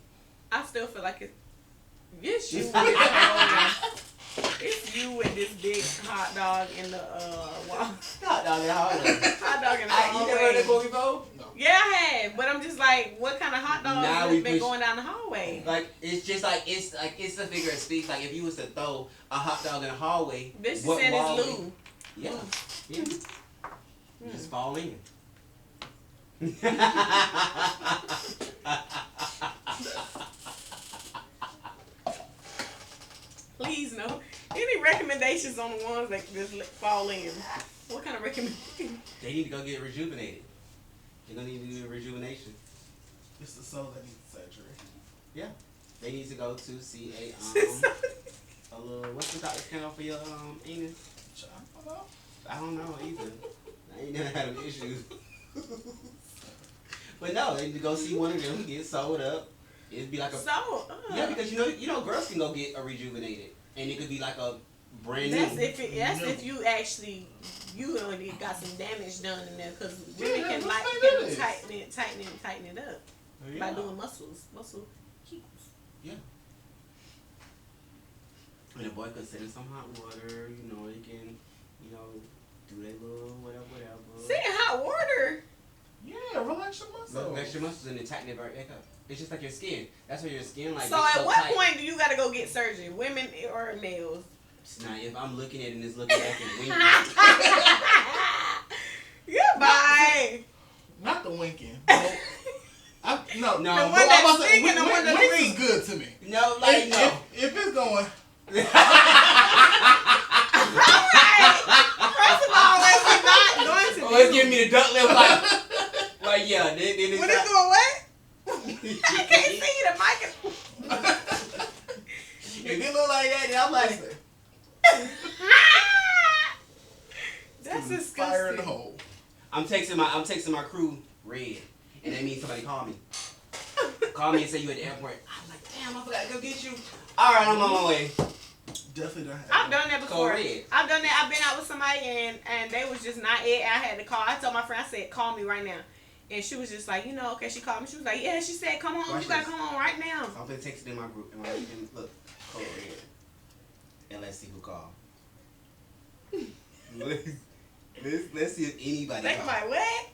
I still feel like it's you. It's you with this big hot dog in the wall. Hot dog and hot dog. Hot dog in the You never heard that hallway. quote before? Yeah, I have, but I'm just like, what kind of hot dog Now has we been push- going down the hallway? Like it's just like it's a figure of speech. Like if you was to throw a hot dog in a hallway, Bitch what said wall? it's Lou. Yeah, yeah. You just fall in. Please no. Any recommendations on the ones that just fall in? What kind of recommendation? They need to go get rejuvenated. They're gonna need to do a rejuvenation. It's the soul that needs surgery. Yeah, they need to go to see a little what's the doctor's count for your anus? I don't know either. I ain't never had an issue. But no, they need to go see one of them get sewed up. It'd be like a yeah, because you know girls can go get a rejuvenated, and it could be like a brand That's new. if you actually only got some damage done in there, because women Yeah, can let's like say that is. tighten it up by doing muscle keeps. Yeah. And the boy could sit in some hot water. You know, he can, do their little whatever. Sit in hot water. Yeah, relax your muscles. Relax your muscles and then tighten it right back up. It's just like your skin. That's why your skin like. So gets at what tight. point do you gotta go get surgery? Women or males? Now, if I'm looking at it and it's looking back and winking, Goodbye. Not the winking. No, No, The but one that's singing, the one that's winks is weak. good to me. no, like no. If it's going, Alright. First of all, if we're not going to Oh, it's giving me the duck lip like yeah. Then it's when it's doing what? I can't see the mic. If it look like that, then I'm like, That's fire in the disgusting. hole. I'm texting my crew red, and that means somebody call me. Call me and say you at the airport. I'm like, damn, I forgot to go get you. All right, I'm on my way. Definitely don't have. I've done that before. Code red. I've done that. I've been out with somebody and they was just not it. I had to call. I told my friend, I said, call me right now. And she was just like, okay, she called me. She was like, yeah, she said, come on, Watch you gotta this. come on right now. I'm gonna text it in my group. And look, code red. And let's see who call. let's see if anybody Think call. about what?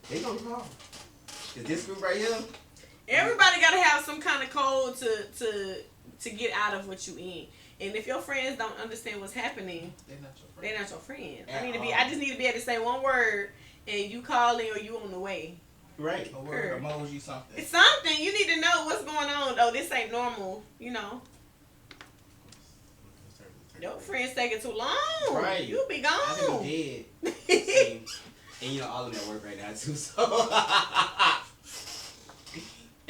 They gonna call. Is this group right here? Everybody gotta have some kind of code to get out of what you in. And if your friends don't understand what's happening, They're not your friend. they're not your friend. At I just need to be able to say one word and you calling or you on the way. Right. A word, emoji, something. It's something. You need to know what's going on. Oh, this ain't normal, Your friends taking too long. Right. You be I gone. could be dead. And all of them at work right now too. So.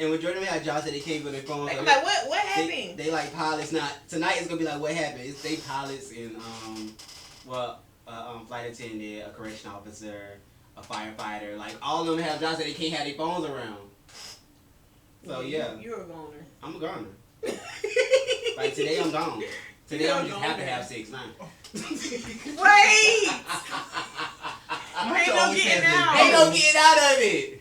And when Jordan had jobs that they can't go to their phone. They so be like, what happened? They like pilots. Not tonight. It's gonna be like what happened. It's they pilots and flight attendant, a correction officer, a firefighter. Like all of them have jobs that they can't have their phones around. So yeah, You're a goner. I'm a goner. Like today I'm gone. Today You're I'm a just have to goner. have 6 9. Wait! Not Ain't your no only getting fan out. base. Ain't no getting out of it.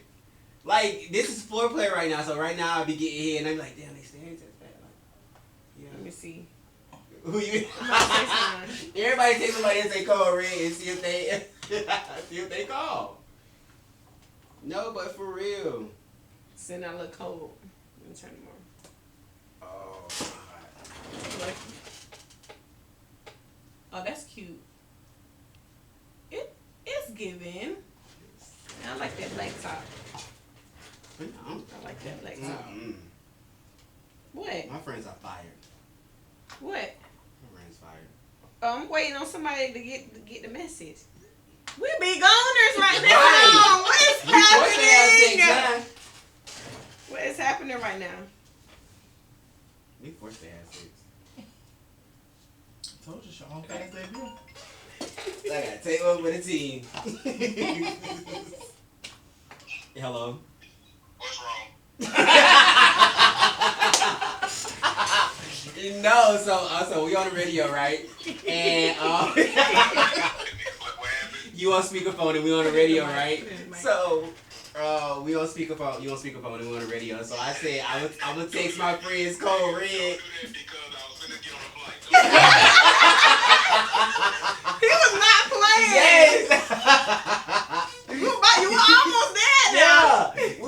Like this is foreplay right now. So right now I'll be getting here and I'm like, damn, they staring at that. Like, Let me see. Who you? I'm Everybody take somebody and say call red and see if they call. No, but for real. Send out a little code. Let me turn them on. Oh. Oh, that's cute. It's giving. I like that black top. I like that black top. What? My friends are fired. What? My friends fired. I'm waiting on somebody to get the message. We big owners right now. Right. What is happening? What is happening right now? We forced to have sex. I told you, Sean. Fast debut. I gotta take over with a team. Hello. What's wrong? No, so we on the radio, right? And What happened? you on speakerphone and we on the radio, right? So we on speakerphone, you on speakerphone and we on the radio. So I said I'm gonna text my friends Code Red. Don't do that because I was finna get on a flight. He was not playing. Yes. You were almost there now. Yeah.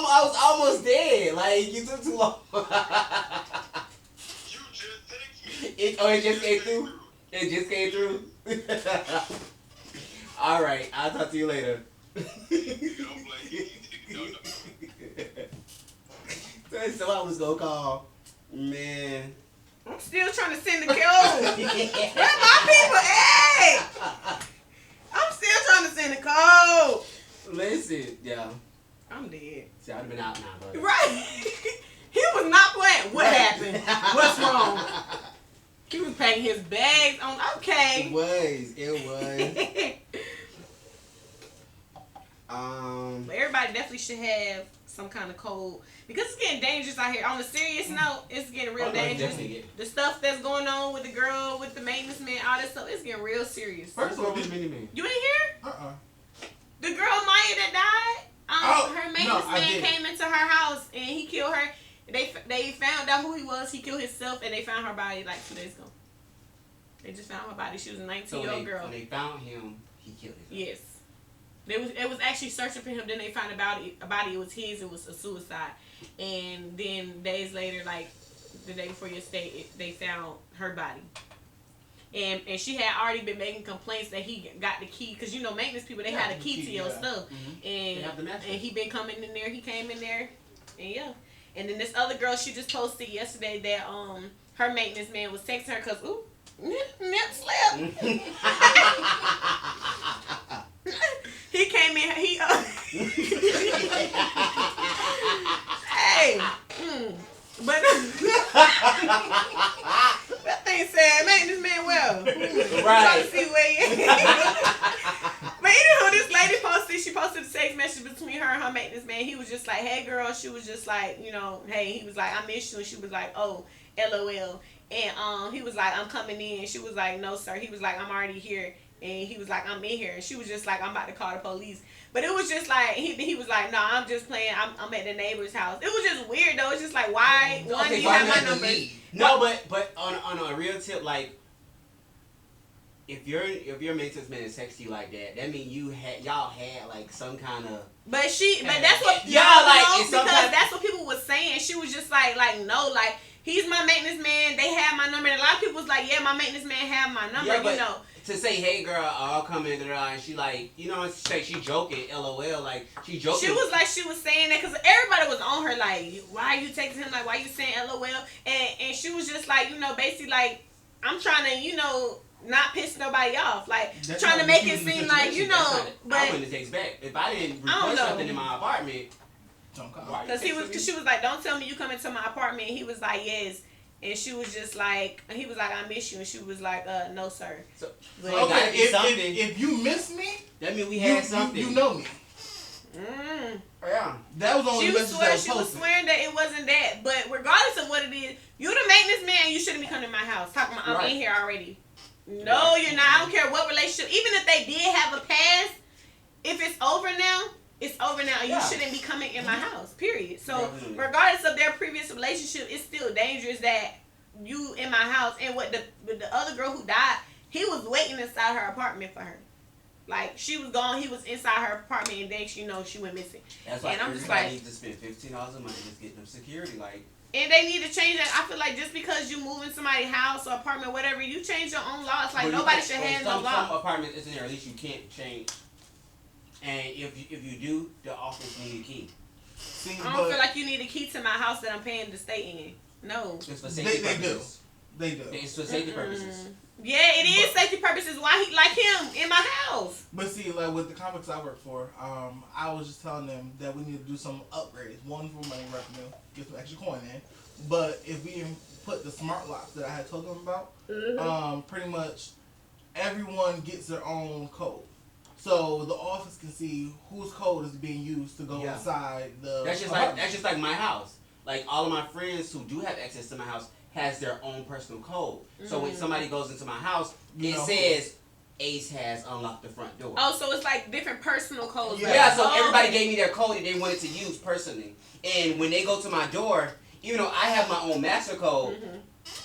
I was almost dead. Like you took too long. You just text me. It just came through. It just came through. All right, I'll talk to you later. Don't play. So I was gonna call, man. I'm still trying to send the code. Where my people at? I'm still trying to send the code. Listen, yeah. I'm dead. See, I'd have been out now, but Right. He was not playing. What happened? What's wrong? He was packing his bags on. Okay. It was. But everybody definitely should have some kind of code because it's getting dangerous out here. On a serious note, it's getting real dangerous. The stuff that's going on with the girl, with the maintenance man, all that stuff, it's getting real serious. First of all, Mini Man. You didn't hear? The girl Maya that died, her maintenance man came into her house and he killed her. They found out who he was. He killed himself and they found her body like 2 days ago. They just found her body. She was a 19-year-old girl. When they found him, he killed himself. Yes. It was actually searching for him. Then they found a body. It was his. It was a suicide. And then days later, like the day before yesterday, they found her body. And she had already been making complaints that he got the key because maintenance people they had a key to your stuff. Mm-hmm. And he been coming in there. He came in there, and yeah. And then this other girl, she just posted yesterday that her maintenance man was texting her because nip slip. He came in. Hey, but that thing said maintenance man well. Trying to see where he is. But anywho, this lady posted. She posted a text message between her and her maintenance man. He was just like, "Hey girl," she was just like, "Hey." He was like, "I miss you," and she was like, "Oh, LOL." And he was like, "I'm coming in." She was like, "No, sir." He was like, "I'm already here." And he was like, "I'm in here." And she was just like, "I'm about to call the police." But it was just like, he was like, "No, I'm just playing. I'm at the neighbor's house." It was just weird though. It's just like, why? One, do you have my number? No, but on a real tip, like, if your maintenance man is texting you like that, that means y'all had like some kind of. But that's what because that's what people was saying. She was just like no, like he's my maintenance man. They have my number. And a lot of people was like, yeah, my maintenance man have my number. Yeah, to say, hey girl, I'll come in there, and she like, she joking, LOL, like she joking. She was like, she was saying that because everybody was on her like, why are you texting him? Like, why you saying LOL? And she was just like, basically like, I'm trying to, not piss nobody off, like that's trying to make it seem like, but I wouldn't text back if I didn't report something in my apartment. Because she was like, don't tell me you come into my apartment. He was like, yes. And she was just like, he was like, I miss you. And she was like, no, sir. So okay, if you miss me, that means we had something. You know me. Yeah. That was only message that was She was swearing that it wasn't that. But regardless of what it is, you the maintenance man, you shouldn't be coming to my house. Talking about, I'm in here already. No, you're not. I don't care what relationship. Even if they did have a past, if it's over now, it's over now. You shouldn't be coming in my house, period. So regardless of their previous relationship, it's still dangerous that you in my house. And with the other girl who died, he was waiting inside her apartment for her. Like, she was gone, he was inside her apartment, and then she went missing. That's why and I'm just everybody like, needs to spend $15 a month just getting them security. Like, And they need to change that. I feel like just because you move in somebody's house or apartment, whatever, you change your own laws. Like, nobody should have no law. Some apartments isn't there. At least you can't change. And if you do, the office need a key. See, I don't feel like you need a key to my house that I'm paying to stay in. No. It's for safety purposes. They do. It's for safety purposes. Yeah, it is safety purposes. Why he like him in my house? But see, like with the comics I work for, I was just telling them that we need to do some upgrades. One for money revenue, get some extra coin in. But if we put the smart locks that I had told them about, pretty much everyone gets their own code. So the office can see whose code is being used to go inside the. That's just like my house. Like all of my friends who do have access to my house has their own personal code. So when somebody goes into my house, it says Ace has unlocked the front door. Oh, so it's like different personal codes. Yeah, so everybody gave me their code that they wanted to use personally. And when they go to my door, even though I have my own master code,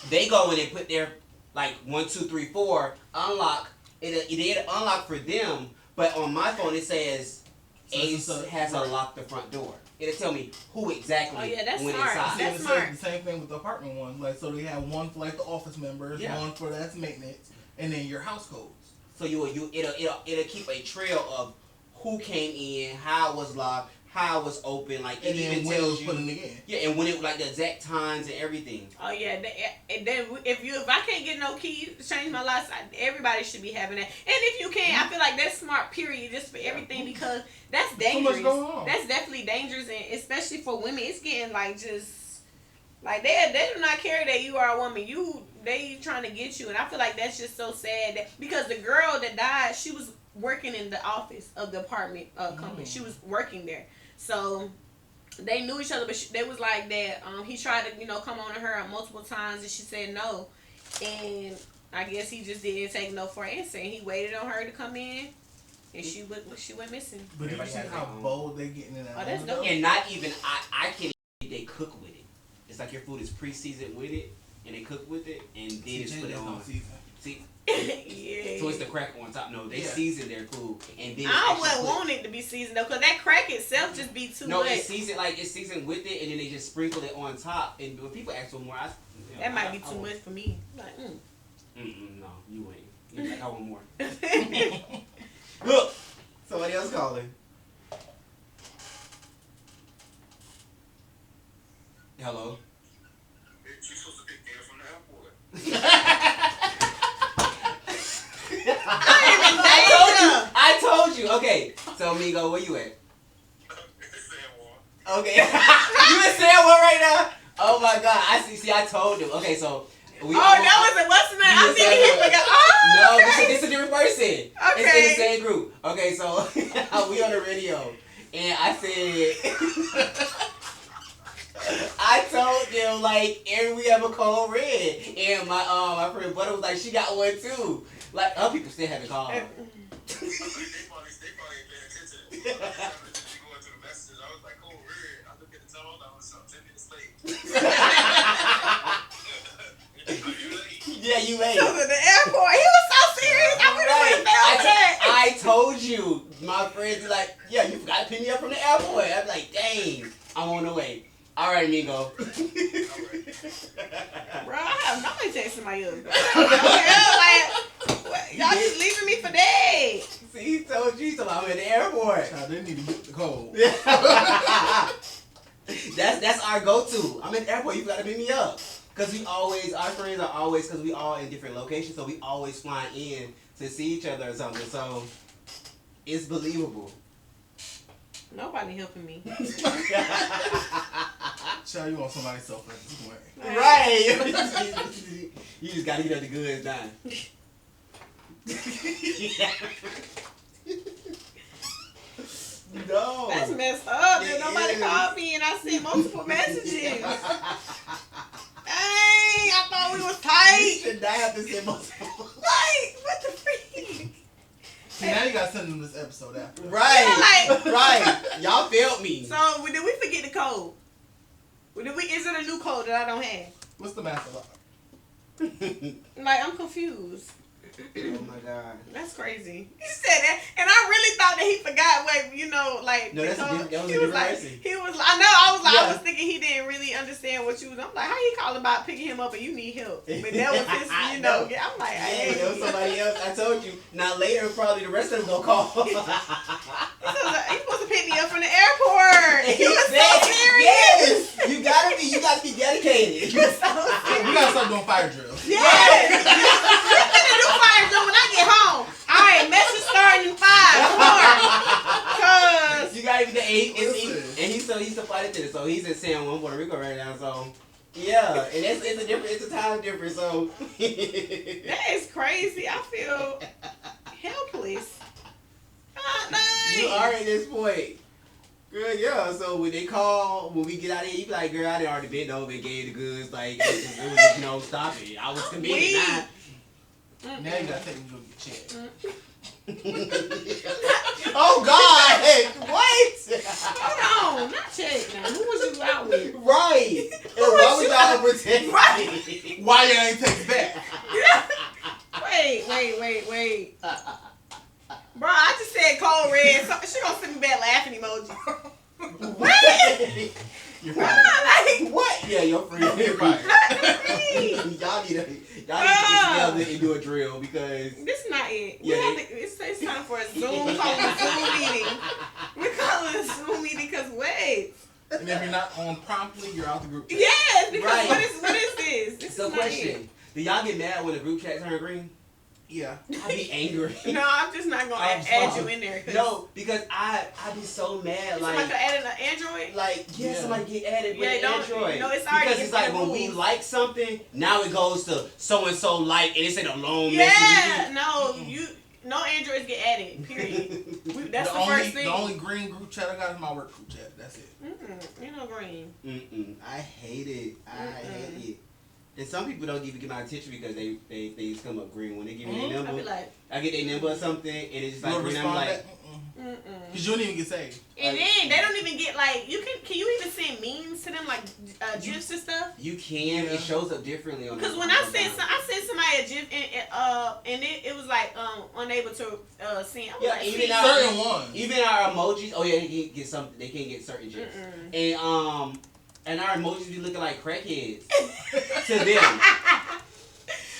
they go and they put their like 1, 2, 3, 4 unlock. It unlock for them, but on my phone it says Ace has unlocked the front door. It'll tell me who exactly went inside. That's smart. The same thing with the apartment one. Like, so they have one for like the office members, one for that's maintenance, and then your house codes. So it'll keep a trail of who came in, how it was locked, how it was open, like it even tells you putting it in. Yeah, and when it like the exact times and everything. Oh yeah, and then if I can't get no keys to change my life, everybody should be having that. And if you can't, I feel like that's smart. Period, just for everything because that's dangerous. Too much going on. That's definitely dangerous, and especially for women, it's getting like just like they do not care that you are a woman. They trying to get you, and I feel like that's just so sad because the girl that died, she was working in the office of the apartment company. She was working there. So they knew each other, but they was like that. He tried to, come on to her multiple times, and she said no. And I guess he just didn't take no for an answer. And he waited on her to come in, and she went missing. But did you see how bold they getting in that? Oh, that's dope. And not even I can't. They cook with it. It's like your food is pre-seasoned with it, and they cook with it, and then just put it on. See. Yeah. So it's the crack on top. No, they season their food, and then I wouldn't want it to be seasoned though, cause that crack itself just be too much. No, it's seasoned with it, and then they just sprinkle it on top. And when people ask for more, that might be too much for me. Like, no, you ain't. You like I want more. Look, somebody else calling. Hello. Bitch, you supposed to pick me up from the airport. I told you. Okay, so Migo, where you at? Okay, you in San Juan right now? Oh my God, I see. I told him. Okay, so we. That was a what's the name? I think he forgot. No, Okay. this is a different person. Okay. It's in the same group. Okay, so we on the radio, and I said. I told them like, and we have a code red, and my friend Butter was like, she got one too. Like other people still haven't called. They probably ain't paying attention. She going to the messages. I was like, oh, weird. I look at the time. I was 10 minutes late. Are you late? Yeah, you late. He was at the airport. He was so serious. I would have I told you. My friends are like, yeah, you forgot to pick me up from the airport. I'm like, dang, I'm on the way. All right, Mingo. Bro, I have no intention my else. Like, y'all just leaving me for dead. See, he told you so. I'm in the airport. They need to get the code. That's our go-to. I'm in the airport. You gotta pick me up. Cause our friends are always, cause we all in different locations, so we always fly in to see each other or something. So it's believable. Nobody helping me. Child, you want somebody's cell phone this way. Right. You just gotta get the goods done. No. That's messed up. Nobody called me and I sent multiple messages. Dang, I thought we was tight. You should not have to send multiple. Like, what the freak? See, now you gotta send them this episode after. Right. Yeah, like- Right. Y'all failed me. So, did we forget the code? Is it a new code that I don't have? What's the master lock? Like, I'm confused. Oh my god. That's crazy. He said that, and I really thought that he forgot what like. No, that was a he different was like, person. he was. I know. I was like, Yeah. I was thinking he didn't really understand what you was. I'm like, how you calling about picking him up and you need help? But that was his, I'm like, Yeah, hey. there was somebody else. I told you. Now later, probably the rest of them gonna call. He supposed to pick me up from the airport. He was so serious. Yes, you gotta be dedicated. He was so We serious. gotta start doing fire drills. Yes. I'm gonna do fire drill when I get home. All right, message starting in 5. Come on. Cause You gotta be the eight, Listen. and he's a flight attendant, so he's in San Juan, Puerto Rico right now. So yeah, and it's a time difference. So that is crazy. I feel helpless. you are at this point. Girl, yeah, so when they call, when we get out of here, you be like, girl, I done already been over and gave the goods, like, it was just, stop it. I was committed, nah. Now you gotta take me to go get checked. Oh, God! What? Hold on, not check now. Who was you out with? Right. And why would y'all protect me? Why you ain't take it back? Wait. Bro, I just said cold red. So she gonna send me back laughing emoji. What? You're Bro, fine. like, What? Yeah, you're free. You're fine. Y'all need to get together and do a drill because this is not it. Yeah, It's time for a Zoom call, a Zoom meeting. We're calling a Zoom meeting because wait. And if you're not on promptly, you're out the group. Yes, because Right. what is this? This So is not question. Do y'all get mad when the group chat turn green? Yeah. I be angry. it. No, I'm just not gonna I'm add sorry. you in there. No, because I be so mad. Somebody could Like, add in an Android. yeah, somebody get added with Yeah, an don't- Android. no, it's already because it's like in the when we rules. like something, now it goes to so and so like, and it's in a long Yeah, message. no, no Androids get added. Period. That's the first thing. The only green group chat I got is my work group chat. That's it. You know green. I hate it. I hate it. And some people don't even get my attention because they just come up green when they give me their I number. be like, I get their number or something, and it's just You like don't green. I'm respond like, back? Because you don't even get saved. and then they don't even get like can you even send memes to them like gifs and stuff? you can. Yeah. It shows up differently on. Because when I sent somebody a gif and it was like unable to send. I'm Yeah, like, even see, our- Certain ones. Even our emojis. Oh yeah, they can't get something. They can't get certain gifs. And our emojis be looking like crackheads to them.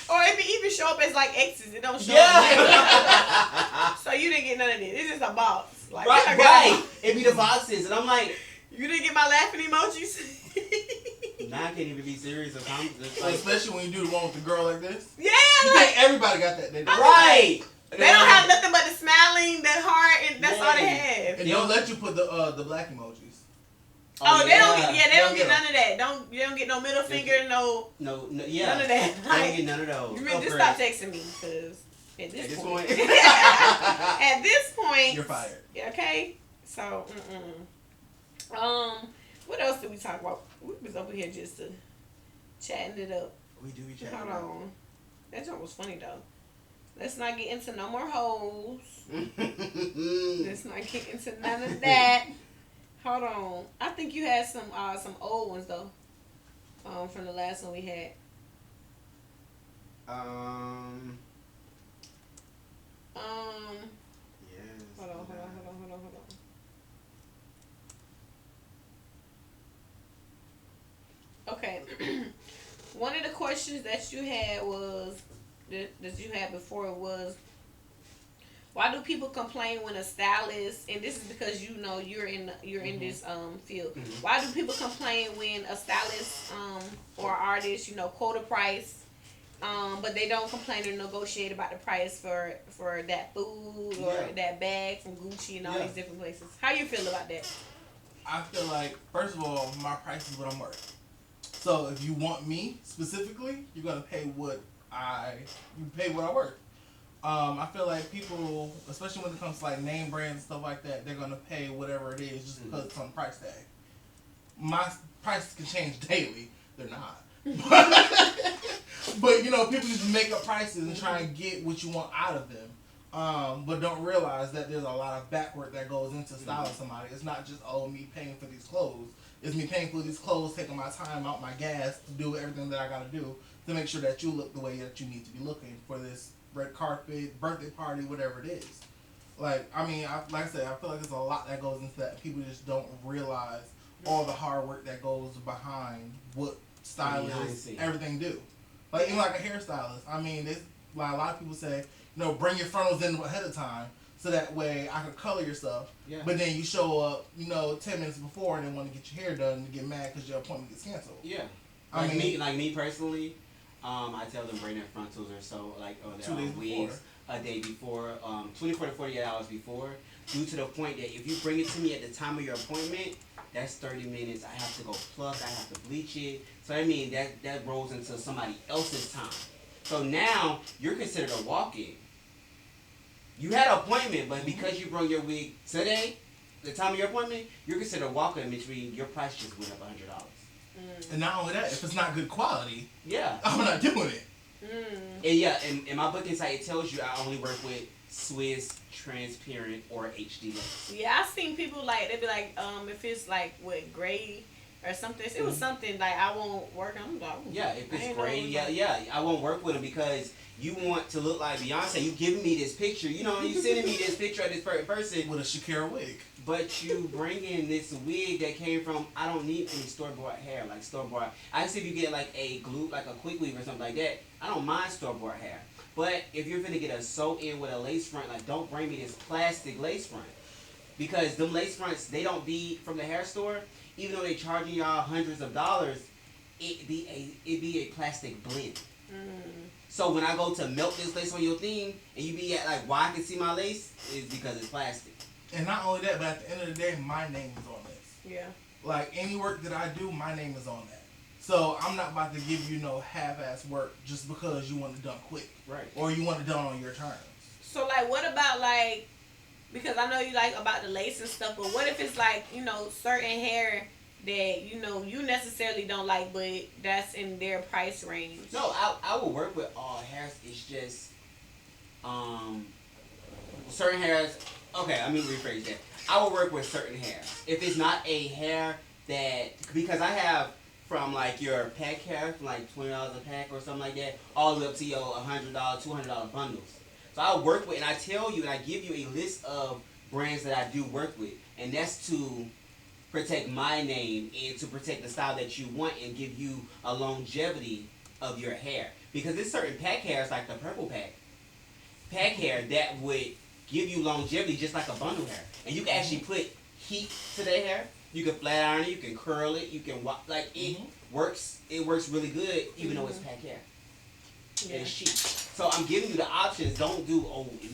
or it be even show up as like X's. It don't show up. Yeah. So you didn't get none of this. It's just a box. Like, Right. It be the boxes, and I'm like, You didn't get my laughing emojis. nah, I can't even be serious or comment. It's Like, like, especially when you do the one with the girl like this. Yeah, You like think everybody got that, they do. right. they don't have nothing but the smiling, the heart, and that's all they have. And they don't let you put the black emojis. Oh, they don't get. They Yeah, they don't don't get get none of that. You don't get no middle finger, no No, yeah. none of that. I don't Like, get none of those. you really Oh, just great. stop texting me, because at At this this point, point. at this point, You're fired. yeah, okay. So, what else did we talk about? We was over here just chatting it up. We do each other. Hold on, that joke was funny though. Let's not get into no more hoes. Let's not get into none of that. Hold on. I think you had some old ones though. From the last one we had. Yes. Hold on. Okay. One of the questions that you had was that you had before was, why do people complain when a stylist, and this is because you know you're in this field. Mm-hmm. Why do people complain when a stylist or artist, quote a price, but they don't complain or negotiate about the price for that food or that bag from Gucci and all these different places? How you feel about that? I feel like, first of all, my price is what I'm worth. So if you want me specifically, you're gonna pay what I worth. I feel like people, especially when it comes to like name brands and stuff like that, they're gonna pay whatever it is just because it's on the price tag. My prices can change daily. They're not. But people just make up prices and try and get what you want out of them. But don't realize that there's a lot of back work that goes into styling somebody. It's not just, me paying for these clothes. It's me paying for these clothes, taking my time out, my gas, to do everything that I gotta do to make sure that you look the way that you need to be looking for this red carpet, birthday party, whatever it is. Like, I mean, like I said, I feel like there's a lot that goes into that. People just don't realize all the hard work that goes behind what stylists, everything do. Like, even like a hairstylist. I mean, like a lot of people say, bring your frontals in ahead of time so that way I can color your stuff. Yeah. But then you show up, 10 minutes before and then want to get your hair done and get mad because your appointment gets canceled. Yeah. Like me personally, I tell them bring their frontals or so, or their wigs a day before, 24 to 48 hours before, due to the point that if you bring it to me at the time of your appointment, that's 30 minutes. I have to go pluck, I have to bleach it. So I mean, that rolls into somebody else's time. So now you're considered a walk-in. You had an appointment, but because you brought your wig today, the time of your appointment, you're considered a walk-in, which means your price just went up $100. And not only that, if it's not good quality, yeah, I'm not doing it. And my booking site, it tells you I only work with Swiss, transparent, or HD lace. Yeah, I've seen people they be like, if it's gray or something, if it was something I won't work. I'm like, yeah, if it's gray, I won't work with them because you want to look like Beyonce. You giving me this picture, you sending me this picture of this person with a Shakira wig. But you bring in this wig that came from, I don't need any store-bought hair, like store-bought. I see if you get a glue, a quick weave or something like that, I don't mind store-bought hair. But if you're gonna get a sew-in with a lace front, don't bring me this plastic lace front. Because them lace fronts, they don't be from the hair store, even though they charging y'all hundreds of dollars, it be a plastic blend. So when I go to melt this lace on your thing, and you be at why I can see my lace, is because it's plastic. And not only that, but at the end of the day, my name is on this. Yeah. Any work that I do, my name is on that. So I'm not about to give you no half-ass work just because you want it done quick. Right. Or you want it done on your terms. So what about because I know you about the lace and stuff, but what if it's certain hair that you necessarily don't like, but that's in their price range? No, I will work with all hairs. It's just certain hairs. Okay, let me rephrase that. I will work with certain hairs. If it's not a hair because I have from your pack hair, from $20 a pack or something like that, all the way up to your $100, $200 bundles. So I work with, and I tell you, and I give you a list of brands that I do work with, and that's to protect my name and to protect the style that you want and give you a longevity of your hair. Because there's certain pack hairs, like the purple pack hair, that would give you longevity just like a bundle hair. And you can actually put heat to their hair. You can flat iron it, you can curl it, you can works. It works really good even though it's pack hair. Yeah. And it's cheap. So I'm giving you the options. Don't do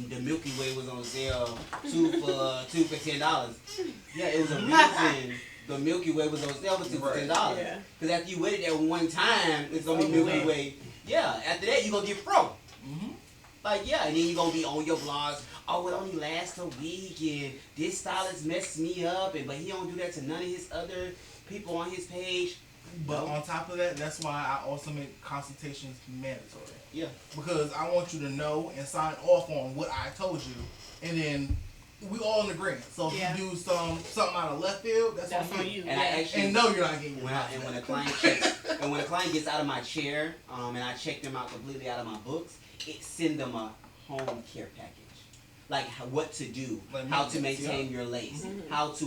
the Milky Way was on sale two for $10. Yeah, it was a reason the Milky Way was on sale for $2 for $10. Yeah. Because after you wait it that one time, it's gonna be Milky Way. Yeah, after that you're gonna get pro. And then you're gonna be on your blogs. Oh, it only lasts a week, and this stylist messed me up, but he don't do that to none of his other people on his page. But on top of that, that's why I also make consultations mandatory. Yeah. Because I want you to know and sign off on what I told you, and then we all in agreement. So if you do something out of left field, that's on you. And I actually, and no, you're not getting when a client checks, and when a client gets out of my chair, and I check them out completely out of my books, it send them a home care package. What to do, how to maintain your lace,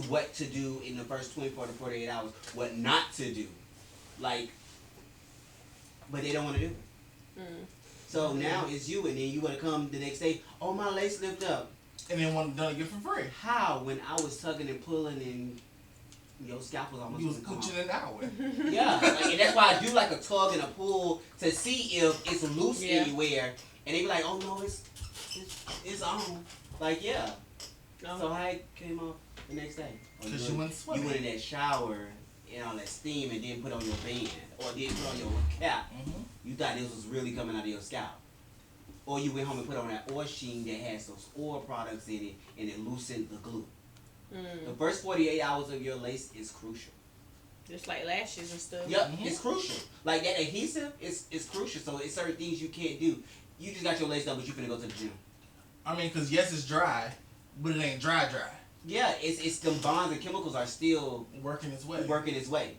what to do in the first 24 to 48 hours, what not to do. But they don't want to do it. So now it's you, and then you want to come the next day, oh, my lace lift up. And then want to done it for free. How? When I was tugging and pulling and your scalp was almost. You was cooching an hour. Yeah, and that's why I do a tug and a pull to see if it's loose anywhere, and they be like, oh no, it's on. Yeah. No. So how it came off the next day? Because you went swimming. You went in that shower and all that steam and then put on your band or then put on your cap. You thought this was really coming out of your scalp. Or you went home and put on that oil sheen that has those oil products in it and it loosened the glue. The first 48 hours of your lace is crucial. Just like lashes and stuff. Yep, it's crucial. That adhesive is crucial. So it's certain things you can't do. You just got your lace done, but you finna go to the gym. I mean, because yes, it's dry, but it ain't dry. Yeah, it's them bonds and chemicals are still working its way.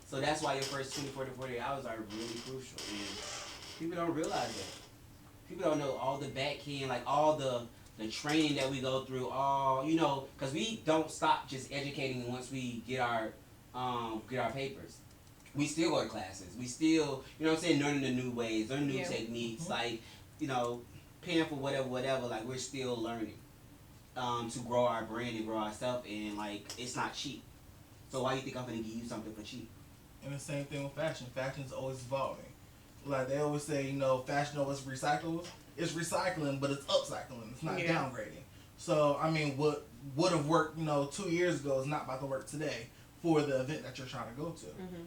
So that's why your first 24 to 48 hours are really crucial. And people don't realize that. People don't know all the back end, like all the training that we go through, all because we don't stop just educating once we get our papers. We still go to classes. We still, what I'm saying, learning the new ways, learning new techniques, like, paying for whatever. Like we're still learning to grow our brand and grow our stuff, and like it's not cheap. So why do you think I'm gonna give you something for cheap? And the same thing with fashion. Fashion is always evolving. Like they always say, fashion always recycles. It's recycling, but it's upcycling. It's not downgrading. So I mean, what would have worked, 2 years ago is not about to work today for the event that you're trying to go to.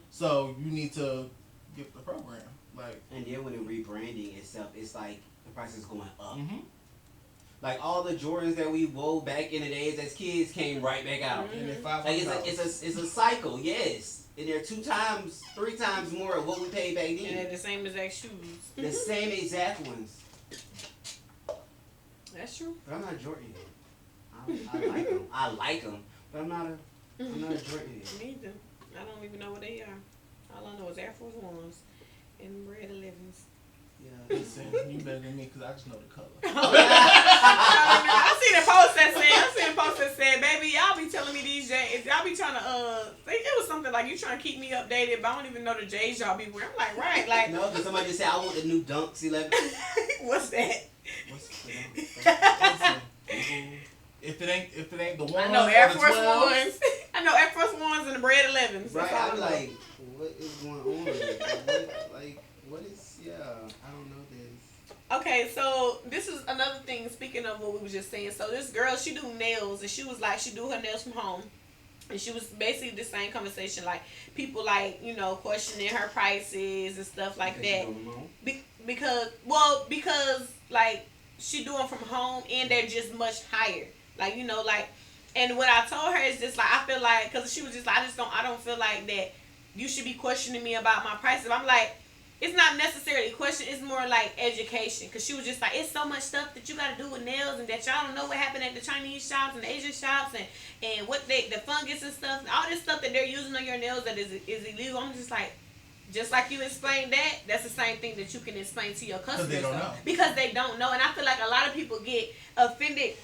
So you need to get the program. Like, and then when the rebranding itself, it's like the price is going up. Like all the Jordans that we wore back in the days as kids came right back out. and they're $500. Like it's a cycle, yes. And they're 2 times, 3 times more of what we paid back then. And they're the same exact shoes. The same exact ones. That's true. But I'm not a Jordan head. I like them. I like them, but I'm not a Jordan head. Me either. I don't even know what they are. All I know is Air Force Ones and red 11s. Yeah. Listen, you better than me because I just know the color. I seen a post that said, baby, y'all be telling me these J's. Y'all be trying to, it was something like you trying to keep me updated, but I don't even know the J's y'all be wearing. I'm like, right, like. No, because somebody just said, I want the new Dunks 11. What's that? What's the If it ain't the ones, I know Air or the Force 12s, Ones. I know Air Force Ones and the red 11s. Right, That's all I'm I know. like, what is going on? What is, I don't know this. Okay, so this is another thing, speaking of what we were just saying. So this girl, she do nails, and she was like, she do her nails from home. And she was basically the same conversation, like, people like, questioning her prices and stuff like that. Because, like, she do them from home, and they're just much higher. Like, and what I told her is just, like, I feel like, because she was just like, I don't feel like that you should be questioning me about my prices. I'm like, it's not necessarily a question, it's more like education. Because she was just like, it's so much stuff that you got to do with nails, and that y'all don't know what happened at the Chinese shops and the Asian shops, and what the fungus and stuff, and all this stuff that they're using on your nails that is illegal. I'm just like you explained that, that's the same thing that you can explain to your customers. Because they don't know. And I feel like a lot of people get offended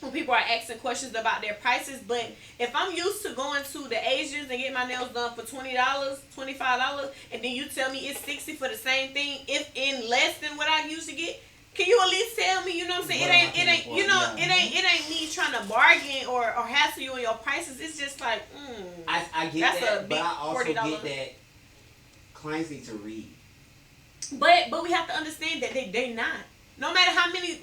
when people are asking questions about their prices. But if I'm used to going to the Asians and getting my nails done for $20, $25, and then you tell me it's $60 for the same thing, if in less than what I used to get, can you at least tell me? You know what I'm saying? It ain't me trying to bargain or hassle you on your prices. It's just like, I get that, but I also get that clients need to read. But we have to understand that they're not. No matter how many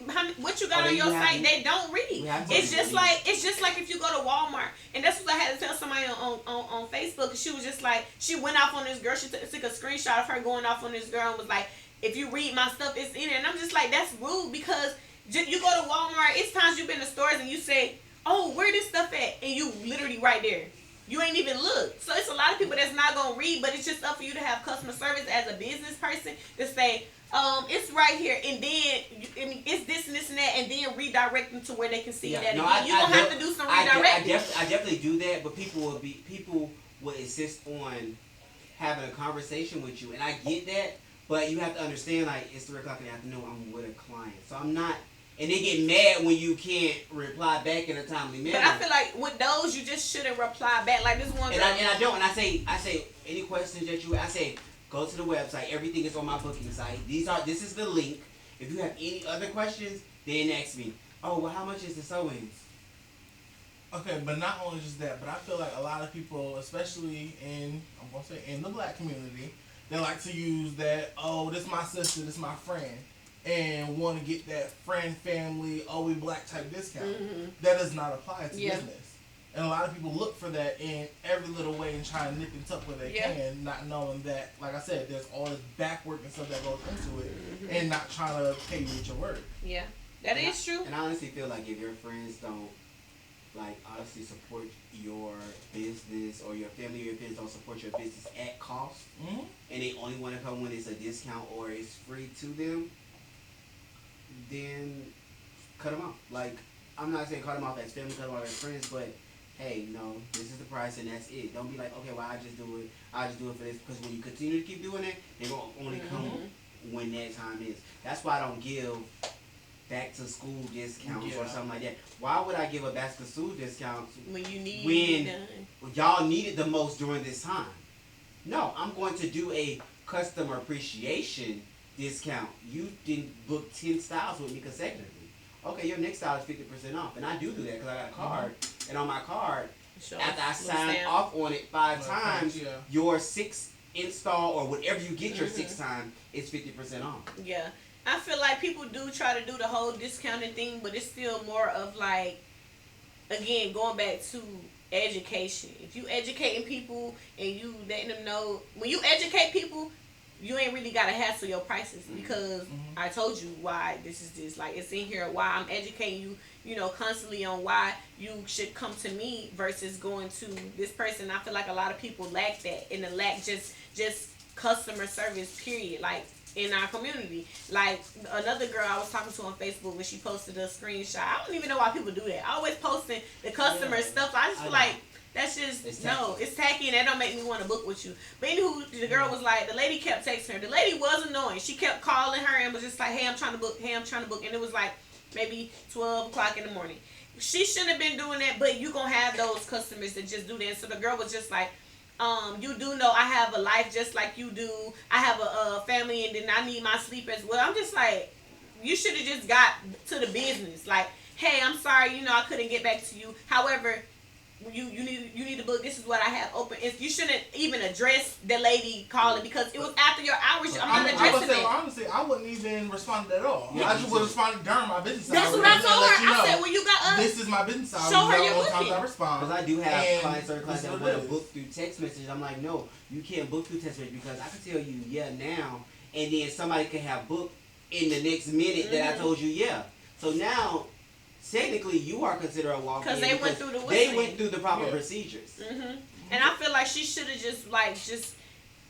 what you got on your site, they don't read. It's just like if you go to Walmart, and that's what I had to tell somebody on Facebook. She was just like, she went off on this girl. She took a screenshot of her going off on this girl and was like, if you read my stuff, it's in there. And I'm just like, that's rude, because you go to Walmart. It's times you've been to stores and you say, oh, where this stuff at, and you literally right there. You ain't even look. So it's a lot of people that's not gonna read, but it's just up for you to have customer service as a business person to say, it's right here, and then it's this and this and that, and then redirect them to where they can see that. You're gonna have to do some redirecting. I definitely do that, but people will insist on having a conversation with you, and I get that, but you have to understand, like, it's 3:00 in the afternoon. I'm with a client, so I'm not. And they get mad when you can't reply back in a timely manner. But I feel like with those, you just shouldn't reply back. Like this one girl. And I don't. And I say any questions that I say, go to the website. Everything is on my booking site. This is the link. If you have any other questions, then ask me. Oh, well, how much is the sewings? Okay, but not only just that, but I feel like a lot of people, especially in the black community, they like to use that, oh, this is my sister, this is my friend, and want to get that friend, family, oh, we black type discount. Mm-hmm. That does not apply to business. And a lot of people look for that in every little way and try to nip and tuck where they can, not knowing that, like I said, there's all this back work and stuff that goes into it, and not trying to pay you with your word. Yeah, that is true. And I honestly feel like if your friends don't, like, honestly support your business, or your family or your friends don't support your business at cost, and they only want to come when it's a discount or it's free to them, then cut them off. Like, I'm not saying cut them off as family, cut them off as friends, but hey, no, this is the price and that's it. Don't be like, okay, well, I just do it for this, because when you continue to keep doing it, they're going to only come when that time is. That's why I don't give back to school discounts or something like that. Why would I give a back to school discount when you need when it done? y'all need it the most during this time? No, I'm going to do a customer appreciation discount. You didn't book 10 styles with me consecutively. Okay, your next style is 50% off. And I do that because I got a card. And on my card, Sure. after I sign stamp. off on it 5 times, yeah. your 6th install or whatever you get your 6th time is 50% off. Yeah. I feel like people do try to do the whole discounting thing, but it's still more of like, again, going back to education. If you educating people and you letting them know, when you educate people, you ain't really gotta hassle your prices because I told you why this is this. Like, it's in here why I'm educating you, you know, constantly on why you should come to me versus going to this person. I feel like a lot of people lack that, and they lack just customer service, period. Like, in our community, like another girl I was talking to on Facebook when she posted a screenshot. I don't even know why people do that. I always posting the customer stuff. I just feel like that's just it's tacky, and that don't make me want to book with you. But anywho, the girl was like, the lady kept texting her. The lady was annoying. She kept calling her and was just like, hey, I'm trying to book. Hey, I'm trying to book. And it was like maybe 12 o'clock in the morning. She shouldn't have been doing that, but you gonna have those customers that just do that. So the girl was just like, you do know I have a life just like you do. I have a family, and then I need my sleep as well. I'm just like, you should have just got to the business. Like, hey, I'm sorry, you know, I couldn't get back to you. However, you need to book. This is what I have open. If you shouldn't even address the lady calling because it was after your hours. I'm not addressing it. Honestly, I wouldn't even respond at all. I just would respond during my business hours. That's what I told her. I said, when you got up, this is my business hours. Show her your booking. Sometimes I respond. Because I do have certain clients that what want to book through text message. I'm like, no, you can't book through text message because I can tell you now, and then somebody can have booked in the next minute that I told you So now, technically, you are considered a walk-in because they went through the they went through the proper procedures. And I feel like she should have just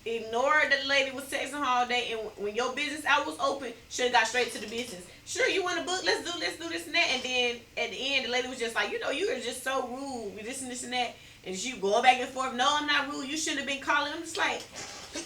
ignored that the lady was texting her all day, and when your business hours was open, should have got straight to the business. Sure, you want to book? Let's do this and that. And then at the end, the lady was just like, you know, you are just so rude with this and that. And she going back and forth. No, I'm not rude. You shouldn't have been calling. I'm just like,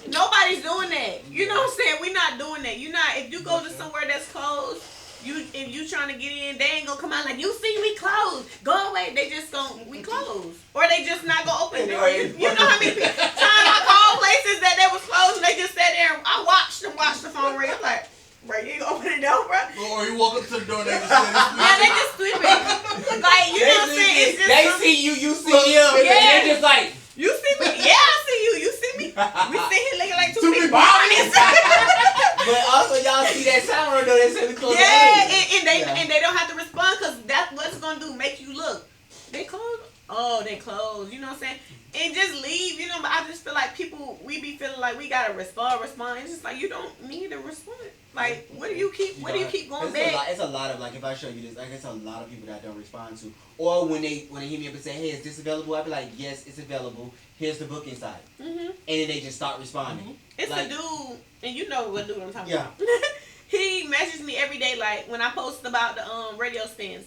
nobody's doing that. You know what I'm saying? We're not doing that. You're not. If you go to somewhere that's closed, if you trying to get in, they ain't gonna come out like, you see we closed. Go away. They just we closed, or they just not gonna open the door. You know how many times I called places that they was closed and they just sat there. And I watched the phone ring. I'm like, bro, you ain't gonna open the door, bro. Or you walk up to the door and they just sleeping. They just sleeping. Like, you know what I'm saying? It's just they see you see them. Yeah. They're just like, you see me? Yeah, I see you. You see me? We sit here looking like two big bodies. But also, y'all see that timer though. They say we close. And they don't have to respond because that's what's gonna do. Make you look. They closed. Oh, they closed. You know what I'm saying? And just leave. You know. But I just feel like we be feeling like we gotta respond. It's just like you don't need to respond. Like, what do you keep going back? It's a lot of, like, if I show you this, like, it's a lot of people that I don't respond to. Or when they hit me up and say, hey, is this available? I'll be like, yes, it's available. Here's the booking site. And then they just start responding. It's like, a dude, and you know what dude I'm talking about. Yeah. He messages me every day, like, when I post about the radio spins.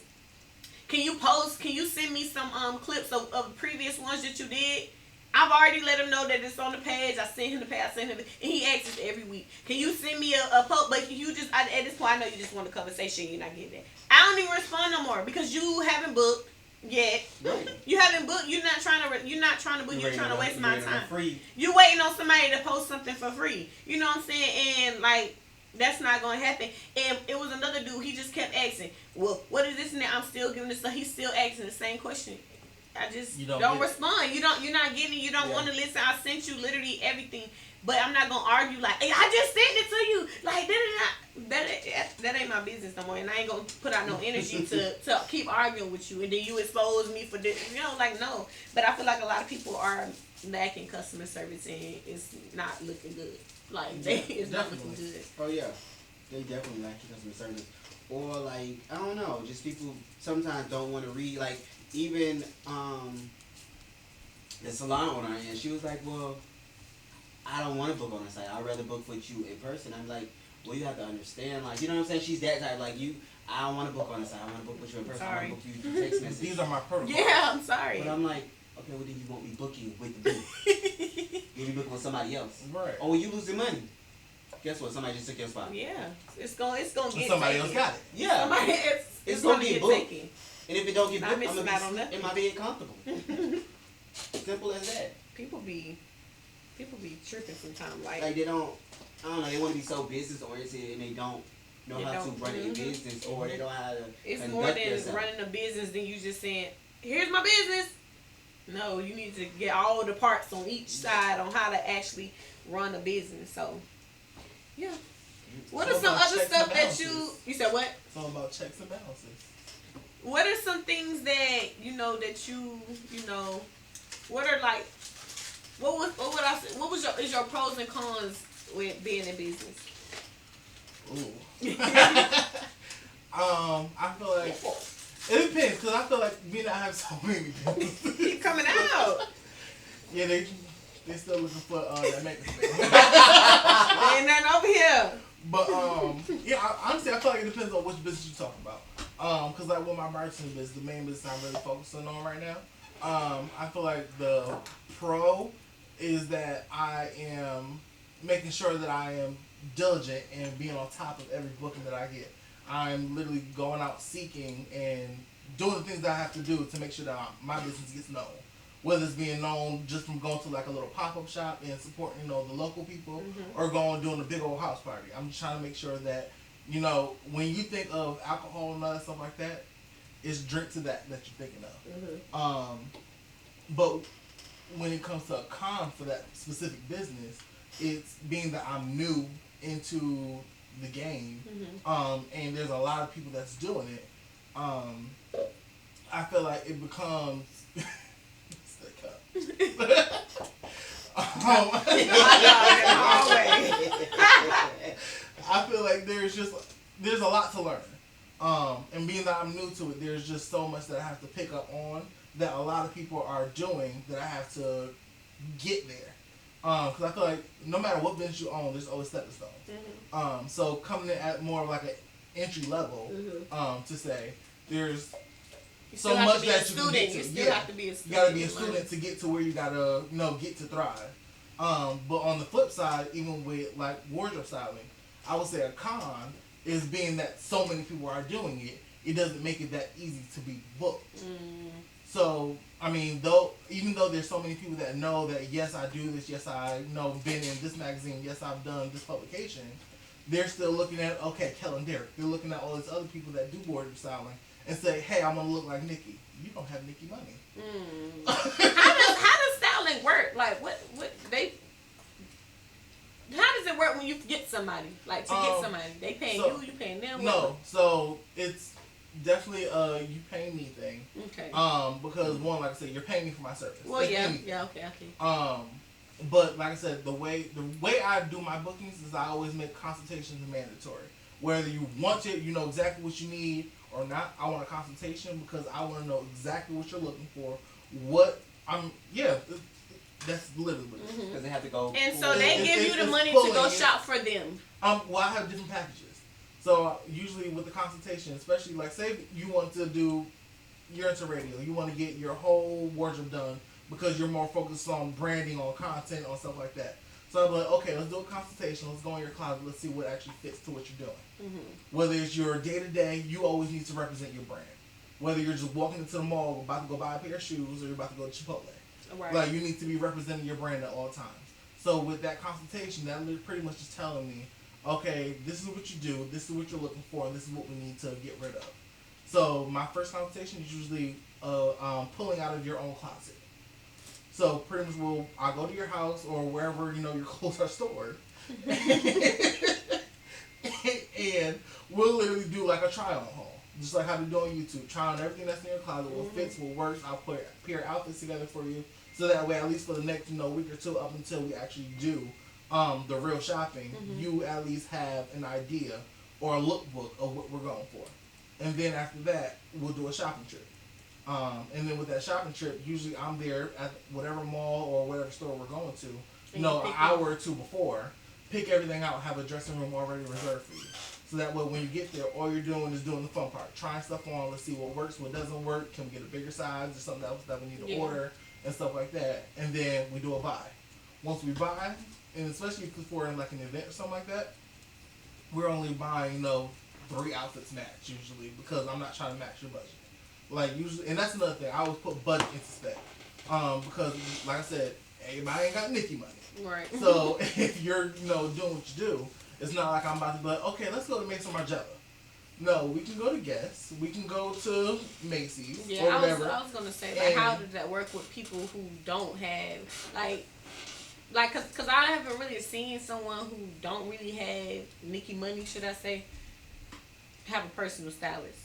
Can you send me some clips of previous ones that you did? I've already let him know that it's on the page. I sent him the page. And he asks us every week. Can you send me a post? But you just, at this point, I know you just want a conversation. You're not getting that. I don't even respond no more because you haven't booked yet. Right. You haven't booked. You're not trying to book. You're trying to waste my time. Free. You're waiting on somebody to post something for free. You know what I'm saying? And like, that's not gonna happen. And it was another dude. He just kept asking, well, what is this and that? I'm still giving this. So he's still asking the same question. I just don't respond. You're not getting it. You don't want to listen. I sent you literally everything, but I'm not gonna argue like, hey, I just sent it to you. Like that ain't my business no more, and I ain't gonna put out no energy to keep arguing with you, and then you expose me for this. You know, like, no. But I feel like a lot of people are lacking customer service, and it's not looking good. Like, it's not looking good. Oh yeah, they definitely lack customer service, or like, I don't know, just people sometimes don't want to read. Like, even the salon owner, and she was like, well, I don't want to book on the site. I'd rather book with you in person. I'm like, well, you have to understand, like, you know what I'm saying? She's that type, like, I don't want to book on the site. I want to book with you in person. I want to book you through text message. These are my protocols. Yeah, I'm sorry. But I'm like, okay, well, then you won't be booking with me. You'll be booking with somebody else. Right. Or you losing money. guess what? Somebody just took your spot. Yeah, it's gonna get Somebody taken. else got it. Yeah. Somebody, it's gonna get booked. taken. And if it don't get Not booked, I'm missing out on nothing. am I being comfortable? Simple as that. People be tripping sometimes. Like they don't, I don't know, they want to be so business oriented and they don't know They how don't. to run a business, or they don't know how to It's conduct more than themselves. running a business than you just saying, "Here's my business." No, you need to get all the parts on each side on how to actually run a business. So, yeah. What It's are some all about other checks stuff and that balances. you said? What? It's all about checks and balances. What are some things that you know what are like what would I say, what was your pros and cons with being in business? Ooh. I feel like it depends, because I feel like me and I have so many businesses. Keep coming out. Yeah, they still looking for that makeup thing. Ain't nothing over here. But yeah, honestly, I feel like it depends on which business you're talking about. Cause like with my marketing business, the main business I'm really focusing on right now, I feel like the pro is that I am making sure that I am diligent and being on top of every booking that I get. I'm literally going out seeking and doing the things that I have to do to make sure that my business gets known. Whether it's being known just from going to like a little pop-up shop and supporting, the local people, or going doing a big old house party. I'm just trying to make sure that, when you think of alcohol and other stuff like that, it's drink to that you're thinking of. But when it comes to a con for that specific business, it's being that I'm new into the game, and there's a lot of people that's doing it. I feel like it becomes I feel like there's a lot to learn, and being that I'm new to it, there's just so much that I have to pick up on that a lot of people are doing that I have to get there. Because I feel like no matter what business you own, there's always stepping stones. So coming in at more of like an entry level, to say there's so much that you can get to. You still have to be a student. You gotta be a student to get to where you gotta get to thrive. But on the flip side, even with like wardrobe styling, I would say a con is being that so many people are doing it. It doesn't make it that easy to be booked. So I mean, even though there's so many people that know that yes I do this, yes I been in this magazine, yes I've done this publication, they're still looking at Kellen Derrick. They're looking at all these other people that do wardrobe styling and say, hey, I want to look like Nikki. You don't have Nikki money. How does styling work? Like how does it work when you get somebody? Like to get somebody, they paying you paying them? No, so it's definitely a you pay me thing. Okay. Because one, like I said, you're paying me for my service. Well, yeah, okay. But like I said, the way I do my bookings is I always make consultations mandatory. Whether you want it, you know exactly what you need or not. I want a consultation because I want to know exactly what you're looking for. That's literally what it is. Because they have to go. And so they give you the money to go shop for them. Well, I have different packages. So usually with the consultation, especially like say you want to do, you're into radio, you want to get your whole wardrobe done because you're more focused on branding, on content, on stuff like that. So I'm like, okay, let's do a consultation. Let's go in your closet. Let's see what actually fits to what you're doing. Whether it's your day-to-day, you always need to represent your brand. Whether you're just walking into the mall, about to go buy a pair of shoes, or you're about to go to Chipotle. Right. Like, you need to be representing your brand at all times. So with that consultation, that pretty much is telling me, okay, this is what you do, this is what you're looking for, and this is what we need to get rid of. So my first consultation is usually pulling out of your own closet. So pretty much I'll go to your house or wherever your clothes are stored, and we'll literally do like a try-on haul, just like how they do on YouTube. Try on everything that's in your closet, what fits, what works. I'll put a pair of outfits together for you, so that way at least for the next week or two up until we actually do the real shopping, you at least have an idea or a lookbook of what we're going for. And then after that, we'll do a shopping trip. And then with that shopping trip, usually I'm there at whatever mall or whatever store we're going to, an hour or two before, pick everything out, have a dressing room already reserved for you. So that way when you get there, all you're doing is doing the fun part. Trying stuff on, let's see what works, what doesn't work, can we get a bigger size or something else that we need to order and stuff like that. And then we do a buy. once we buy, and especially if we're in like an event or something like that, we're only buying 3 outfits match usually because I'm not trying to match your budget. Like usually, and that's another thing. I always put budget into spec because, like I said, everybody ain't got Nicki money. Right. So if you're doing what you do, it's not like I'm about to be like, okay, let's go to Mason Margiela. No, we can go to Guess. We can go to Macy's or whatever. I was gonna say, like, how does that work with people who don't have like, cause I haven't really seen someone who don't really have Nicki money, should I say, have a personal stylist.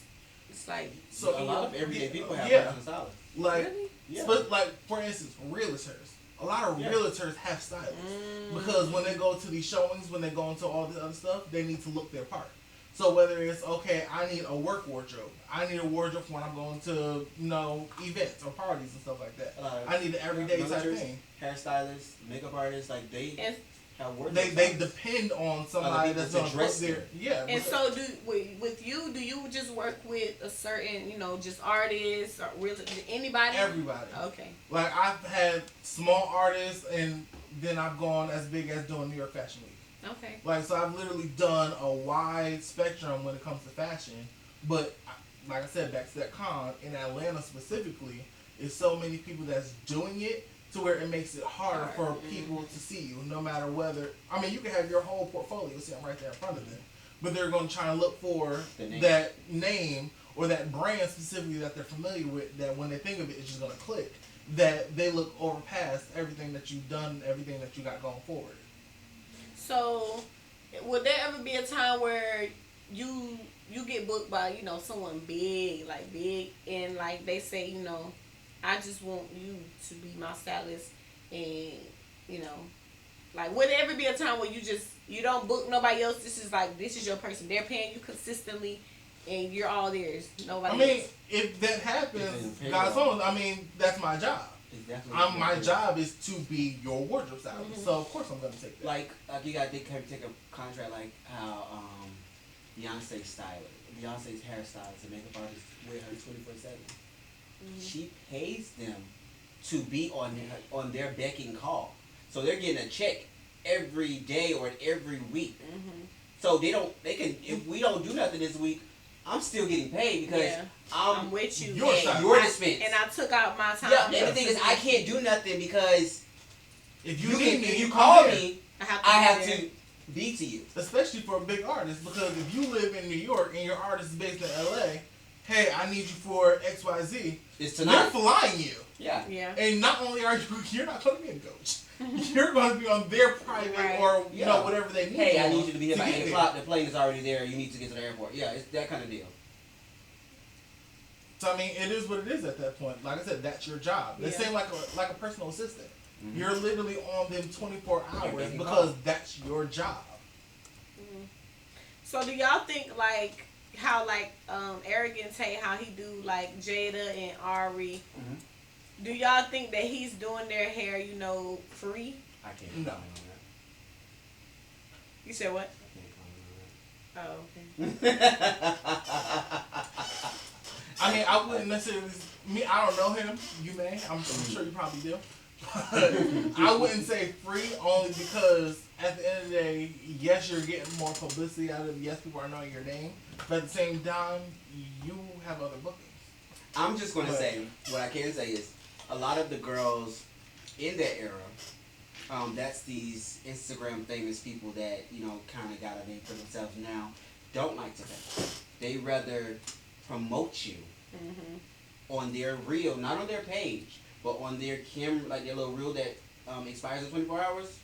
It's like So a lot of everyday people have personal stylists. Like, really? but like for instance, realtors. A lot of realtors have stylists because when they go to these showings, when they go into all the other stuff, they need to look their part. So whether it's, okay, I need a work wardrobe. I need a wardrobe when I'm going to, events or parties and stuff like that. I need an everyday type thing. Hairstylists, makeup artists, like they have wardrobes. They depend on somebody that's going to dress there. Yeah. And so with you, do you just work with a certain, just artists or really anybody? Everybody. Okay. Like I've had small artists and then I've gone as big as doing New York Fashion Week. Okay. Like, so I've literally done a wide spectrum when it comes to fashion. But, like I said, back to that con, in Atlanta specifically, is so many people that's doing it to where it makes it harder for people to see you, no matter whether, you can have your whole portfolio sitting right there in front of them, but they're going to try and look for that name or that brand specifically that they're familiar with, that when they think of it, it's just going to click, that they look over past everything that you've done, everything that you got going forward. So, would there ever be a time where you get booked by someone big, and like they say, I just want you to be my stylist, and like would there ever be a time where you don't book nobody else? This is your person. They're paying you consistently, and you're all theirs. Nobody else. If that happens, God's on. That's my job. My job is to be your wardrobe stylist, so of course I'm gonna take that. Like you gotta take a contract like how Beyonce's hairstylist and makeup artist with her 24/7. She pays them to be on their beck and call, so they're getting a check every day or every week. So if we don't do nothing this week, I'm still getting paid because I'm with you. Your expense. And I took out my time. Yeah, and the thing is, I can't do nothing because if you call me, I have to be to you. Especially for a big artist, because if you live in New York and your artist is based in LA, hey, I need you for XYZ. It's tonight. They're flying you. Yeah. And not only you're not going to be in coach. You're going to be on their private or whatever they need. Hey, I need you to be here by 8 o'clock. The plane is already there. You need to get to the airport. Yeah, it's that kind of deal. So it is what it is at that point. Like I said, that's your job. They say like a personal assistant. You're literally on them 24 hours because that's your job. So do y'all think how Arrogant Tate, how he do like Jada and Ari? Do y'all think that he's doing their hair, free? I can't. No. You said what? I can't comment on that. Oh, okay. I wouldn't necessarily. I don't know him. You may. I'm sure you probably do. But I wouldn't say free only because at the end of the day, yes, you're getting more publicity out of it. Yes, people are knowing your name. But at the same time, you have other bookings. I'm just going to say, what I can say is, a lot of the girls in that era, that's these Instagram famous people that, kind of got a name for themselves now, don't like to pay. They rather promote you on their reel, not on their page, but on their camera, like their little reel that expires in 24 hours.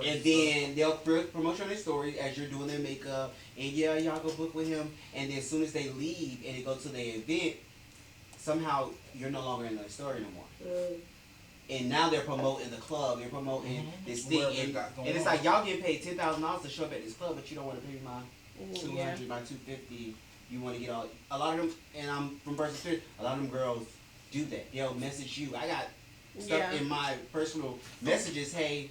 And then they'll promote you on their story as you're doing their makeup, and y'all go book with him, and then as soon as they leave and they go to the event, somehow you're no longer in the story no more. And now they're promoting the club, they're promoting this thing, and it's like y'all get paid $10,000 to show up at this club, but you don't want to pay my $200, my $250. You want to get all a lot of them, and I'm from Burst Street. A lot of them girls do that. They'll message you. I got stuff in my personal messages. Hey,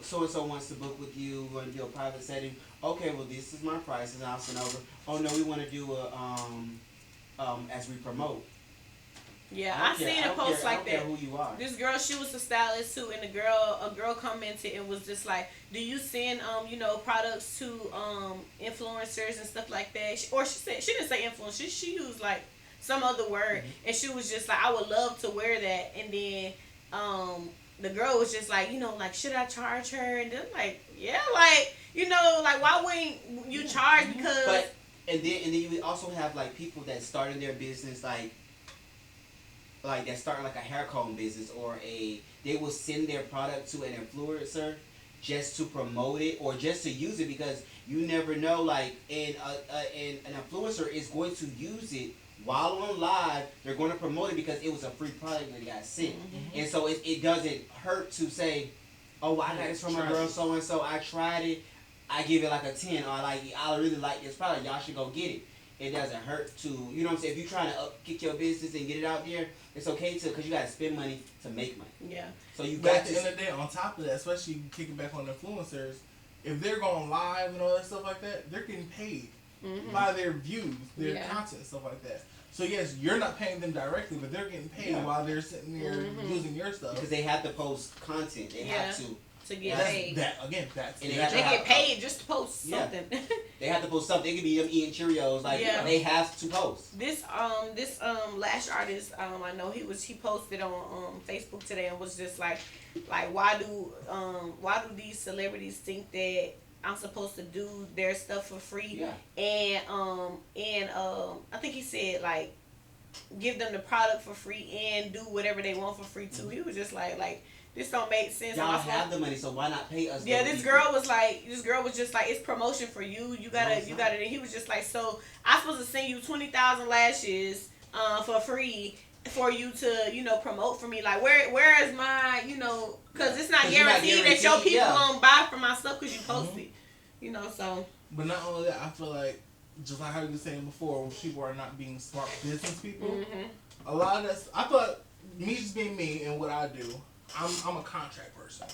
so and so wants to book with you. We want to do a private setting. Okay, well this is my price, and I'll send over. Oh no, we want to do a as we promote. Yeah, I seen a post like that. Who you are. This girl, she was a stylist too, and a girl commented and was just like, "Do you send products to influencers and stuff like that?" Or she said she didn't say influencers. She used like some other word, and she was just like, "I would love to wear that." And then the girl was just like, like, should I charge her? And then like, yeah, like, like, why wouldn't you charge? Because and then you also have like people that started their business like that starting like a hair comb business they will send their product to an influencer just to promote it or just to use it, because you never know, like, and an influencer is going to use it while on live. They're going to promote it because it was a free product that got sent. And so it doesn't hurt to say, oh, I got this from a girl so and so, I tried it, I give it like a 10, or like, I really like this product, y'all should go get it. It doesn't hurt to, you know what I'm saying? If you're trying to kick your business and get it out there, it's okay to, because you got to spend money to make money. Yeah. So you But got at the end of the day, on top of that, especially kicking back on influencers, if they're going live and all that stuff like that, they're getting paid by their views, their content, stuff like that. So yes, you're not paying them directly, but they're getting paid while they're sitting there using your stuff. Because they have to post content. They have to get paid. That's they get paid just to post something. They have to post something. It could be them eating Cheerios. Like they have to post. This lash artist, I know he posted on Facebook today and was just like why do these celebrities think that I'm supposed to do their stuff for free? Yeah. And I think he said like give them the product for free and do whatever they want for free too. He was just like this don't make sense. Y'all have the money, so why not pay us? Yeah, this girl was just like, it's promotion for you. You got it. And he was just like, so I'm supposed to send you 20,000 lashes for free for you to promote for me. Like where is my because it's not guaranteed that your people gonna buy from my stuff because you posted. So. But not only that, I feel like just like how you were saying before, people are not being smart business people. A lot of that, I thought me just being me and what I do. I'm a contract person,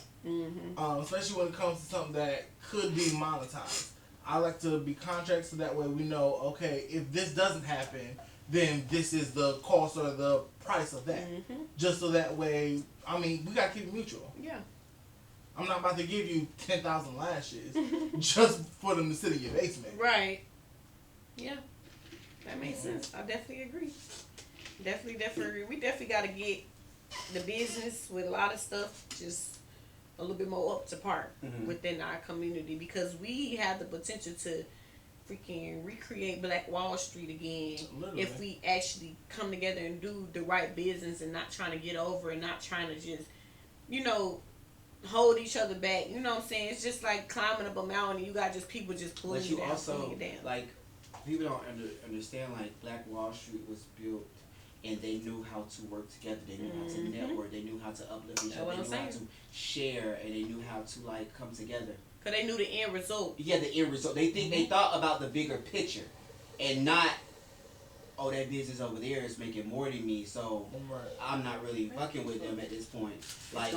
especially when it comes to something that could be monetized. I like to be contracts so that way we know, okay, if this doesn't happen, then this is the cost or the price of that. Just so that way, I mean, we gotta keep it mutual. Yeah. I'm not about to give you 10,000 lashes just for them to sit in your basement. Right. Yeah. That makes sense. I definitely agree. Definitely agree. We definitely gotta get the business with a lot of stuff just a little bit more up to par within our community, because we have the potential to freaking recreate Black Wall Street again. Literally. If we actually come together and do the right business and not trying to get over and not trying to just hold each other back. You know what I'm saying? It's just like climbing up a mountain and you got just people just pulling you down. Also, like, people don't understand, like, Black Wall Street was built and they knew how to work together. They knew how to network. They knew how to uplift each other. They knew how to share, and they knew how to like come together. Cause they knew the end result. Yeah, the end result. They they thought about the bigger picture, and not, oh, that business over there is making more than me, so I'm not really fucking with them at this point. Like,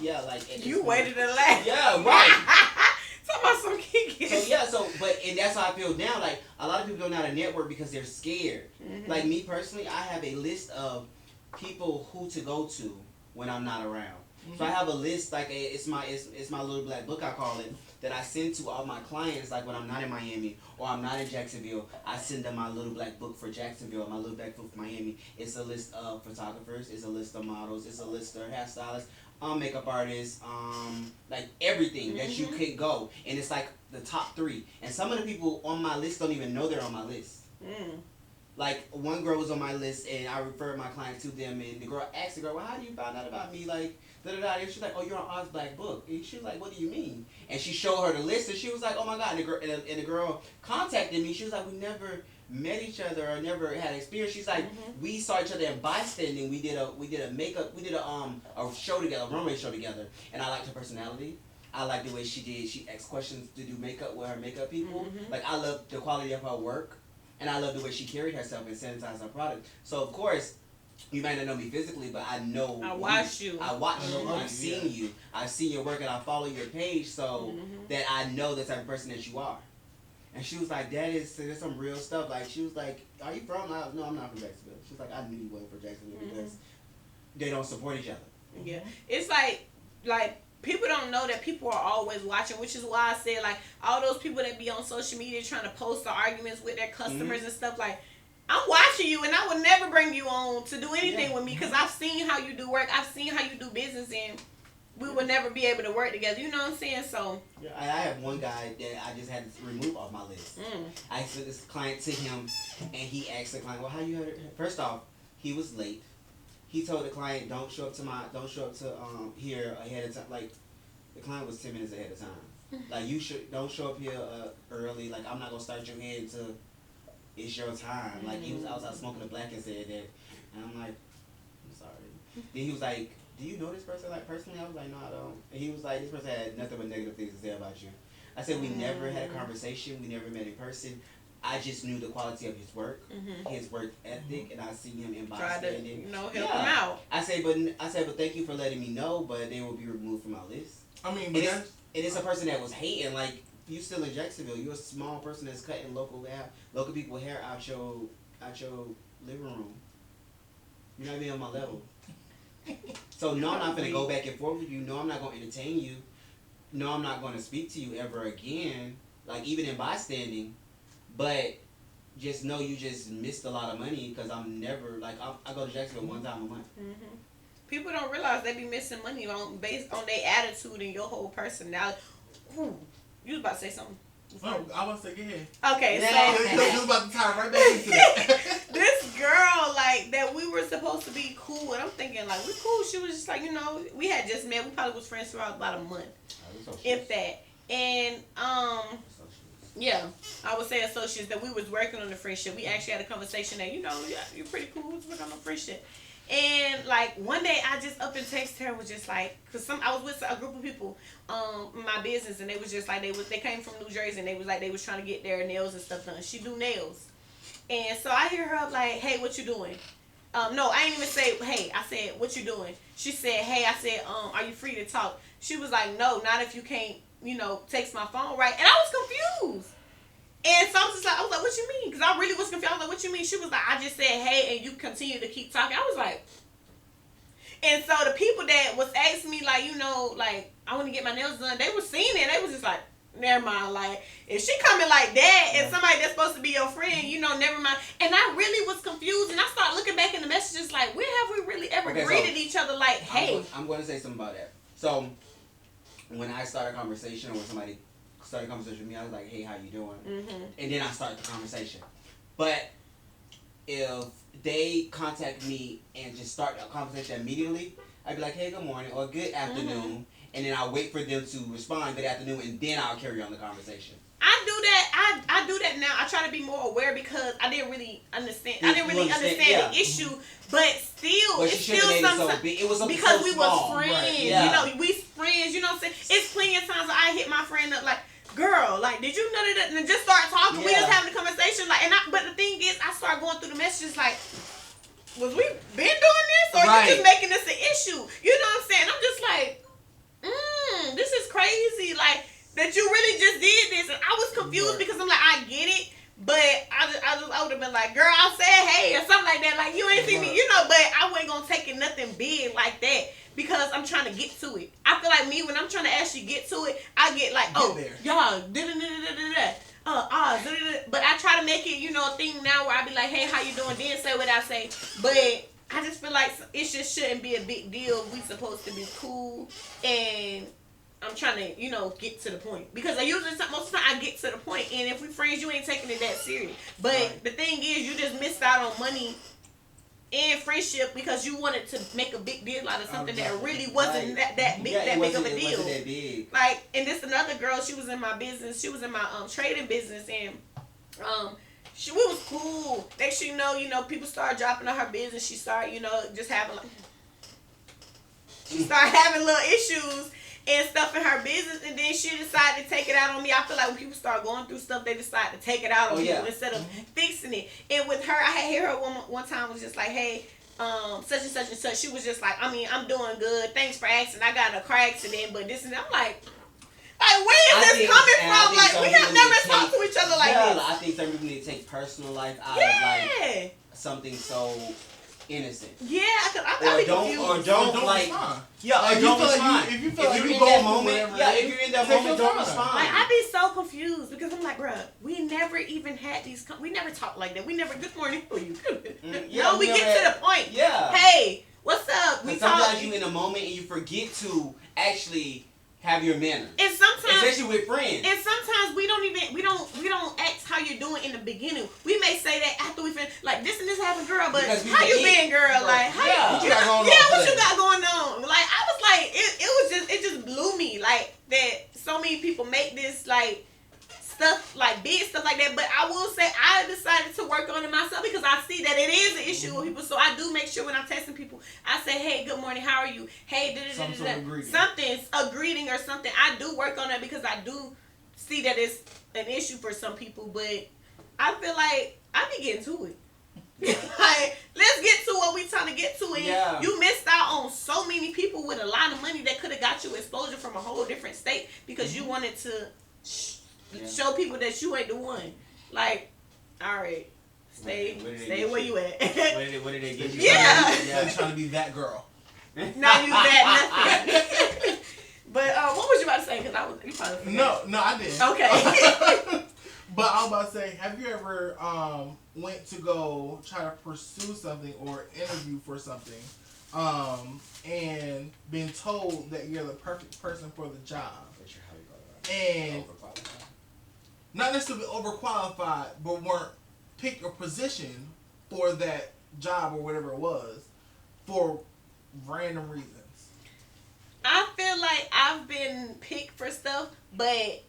yeah, like you waited to laugh. Yeah, right. Talk about some kiki. And that's how I feel now. Like, a lot of people don't know how to network because they're scared. Like me personally, I have a list of people who to go to when I'm not around. So I have a list, like it's my little black book, I call it, that I send to all my clients. Like when I'm not in Miami or I'm not in Jacksonville, I send them my little black book for Jacksonville, my little black book for Miami. It's a list of photographers, it's a list of models, it's a list of hairstylists, makeup artists, like everything that you could go, and it's like the top 3. And some of the people on my list don't even know they're on my list. Like, one girl was on my list, and I referred my client to them, and the girl asked the girl, well, how do you find out about me? Like, da-da-da. And she's like, oh, you're on Oz Black Book. And she was like, what do you mean? And she showed her the list, and she was like, oh, my God. And the girl contacted me. She was like, we never met each other or never had experience. She's like, we saw each other in bystanding. We did a show together, a runway show together, and I liked her personality. I liked the way she asked questions to do makeup with her makeup people. Like, I loved the quality of her work. And I love the way she carried herself and sanitized her product. So, of course, you might not know me physically, but I know I watch you. I watch you. I've seen you. I've seen your work, and I follow your page, so that I know the type of person that you are. And she was like, there's some real stuff. Like, she was like, are you from? No, I'm not from Jacksonville. She was like, I knew you wasn't from Jacksonville because they don't support each other. Yeah. It's like people don't know that people are always watching, which is why I said, like, all those people that be on social media trying to post the arguments with their customers and stuff, like, I'm watching you, and I would never bring you on to do anything with me because I've seen how you do work. I've seen how you do business, and we would never be able to work together. You know what I'm saying? So yeah, I have one guy that I just had to remove off my list. I sent this client to him, and he asked the client, "Well, how you heard it?" First off, he was late. He told the client, "Don't show up to here ahead of time." Like, the client was 10 minutes ahead of time. Like, don't show up here early. Like, I'm not gonna start your head until it's your time. Like, he was outside smoking a black and said that, and I'm like, I'm sorry. Then he was like, do you know this person, like, personally? I was like, no, I don't. And he was like, this person had nothing but negative things to say about you. I said, we never had a conversation. We never met in person. I just knew the quality of his work, his work ethic, and I seen him in bystanding. Help him out. I said, but thank you for letting me know, but they will be removed from my list. I mean, and it's a person that was hating. Like, you still in Jacksonville. You're a small person that's cutting local people hair out your living room. You're not even on my level. So no, I'm not gonna go back and forth with you. No, I'm not gonna entertain you. No, I'm not gonna speak to you ever again. Like, even in bystanding. But just know you just missed a lot of money because I'm never, like, I go to Jacksonville one time a month. People don't realize they be missing money based on their attitude and your whole personality. Ooh, you was about to say something. Oh, I was like, yeah. Okay, so you was about to tie right back into that. This girl, like, that we were supposed to be cool, and I'm thinking, like, we cool. She was just like, you know, we had just met. We probably was friends for about a month, if that. And yeah, I would say associates that we was working on the friendship. We actually had a conversation that, you know, yeah, you're pretty cool. Let's work on the friendship. And like one day I just up and texted her, was just like, cause I was with a group of people in my business, and they was just like, they came from New Jersey, and they was like, they was trying to get their nails and stuff done. She do nails, and so I hear her up like, hey, what you doing? No, I didn't even say hey. I said, what you doing? She said, hey. I said, are you free to talk? She was like, no, not if you can't, you know, text my phone, right? And I was confused. And so I was like, what you mean? Because I really was confused. I was like, what you mean? She was like, I just said, hey, and you continue to keep talking. I was like, and so the people that was asking me, like, you know, like, I want to get my nails done, they were seeing it. They was just like, never mind. Like, if she coming like that, and somebody that's supposed to be your friend, you know, never mind. And I really was confused. And I started looking back in the messages, like, where have we really ever greeted each other like, hey? I'm going to say something about that. So, when I start a conversation, or when somebody started a conversation with me, I was like, hey, how you doing? And then I start the conversation. But if they contact me and just start a conversation immediately, I'd be like, hey, good morning, or good afternoon. And then I'll wait for them to respond, good afternoon, and then I'll carry on the conversation. I do that. I do that now. I try to be more aware because I didn't really understand. I didn't really understand the issue, but still, But it's she still should've made it something so big. It was something because so we small. was friends. Right. Yeah. You know, we friends. You know what I'm saying? It's plenty of times I hit my friend up like, girl, like, did you know that? And just start talking. We just having a conversation, like, but the thing is, I start going through the messages like, was we been doing this, or you just making this an issue? You know what I'm saying? I'm just like, this is crazy, like, that you really just did this. And I was confused because I'm like, I get it, but I would have been like, girl, I said hey, or something like that. Like, you ain't see me, you know, but I wasn't gonna take it nothing big like that because I'm trying to get to it. I feel like me, when I'm trying to actually get to it, I get like, oh, y'all, but I try to make it, you know, a thing now where I be like, hey, how you doing? Then say what I say. But I just feel like it just shouldn't be a big deal. We supposed to be cool, and I'm trying to, you know, get to the point. Because I usually, most of the time, I get to the point. And if we friends, you ain't taking it that serious. But the thing is, you just missed out on money and friendship because you wanted to make a big deal out of something that really wasn't that big, that big of a deal. Wasn't that big. Like, and this another girl, she was in my business. She was in my trading business, and we was cool. Next thing you know, people started dropping on her business. She started, you know, just having like, she started having little issues and stuff in her business, and then she decided to take it out on me. I feel like when people start going through stuff, they decide to take it out on you instead of fixing it. And with her, I had heard her one time was just like, hey, such and such and such. She was just like, I mean, I'm doing good. Thanks for asking. I got in a car accident, but this and that. I'm like, like, where is this coming and I from? think Like, some we people have need never to talked to each other like yeah, this. I think some people need to take personal life out of Yeah. like something so innocent. Yeah, cause I'm Or really don't, confused. or don't like, respond. yeah, Like, or you don't feel like respond. if you feel like you're you in go that for moment, whatever yeah, it if is, you're in that take moment, your don't time. respond. Like, I be so confused because I'm like, bruh, we never even had these. We never talked like that. We never. Good morning. Who are you? Yeah, No, we never get to the point. Yeah. Hey, what's up? We Because sometimes talk. you in a moment and you forget to actually have your manner, And sometimes. especially with friends. And sometimes we don't ask how you're doing in the beginning. We may say that after we finish, like this and this happened, girl. But Because we how you forget. been, girl? Like how Yeah. you, What you got going on yeah, what today? you got going on? Like I was like, it just blew me like that. So many people make this like stuff like big stuff like that. But I will say I decided to work on it myself because I see that it is an issue with people. So I do make sure when I'm texting people, I say, hey, good morning, how are you? Hey, Some sort of greeting. something's a greeting or something. I do work on that because I do see that it's an issue for some people, but I feel like I be getting to it. Like, let's get to what we trying to get to. And Yeah. you missed out on so many people with a lot of money that could have got you exposure from a whole different state because you wanted to show people that you ain't the one. Like, all right, stay where you at. What did they get you? Yeah. They're trying to be that girl. Not use that nothing. But what was you about to say? Because you probably forgot. No, I didn't. Okay. But I was about to say, have you ever went to go try to pursue something or interview for something, and been told that you're the perfect person for the job, and not necessarily overqualified, but weren't picked your position for that job or whatever it was for random reasons? I feel like I've been picked for stuff, but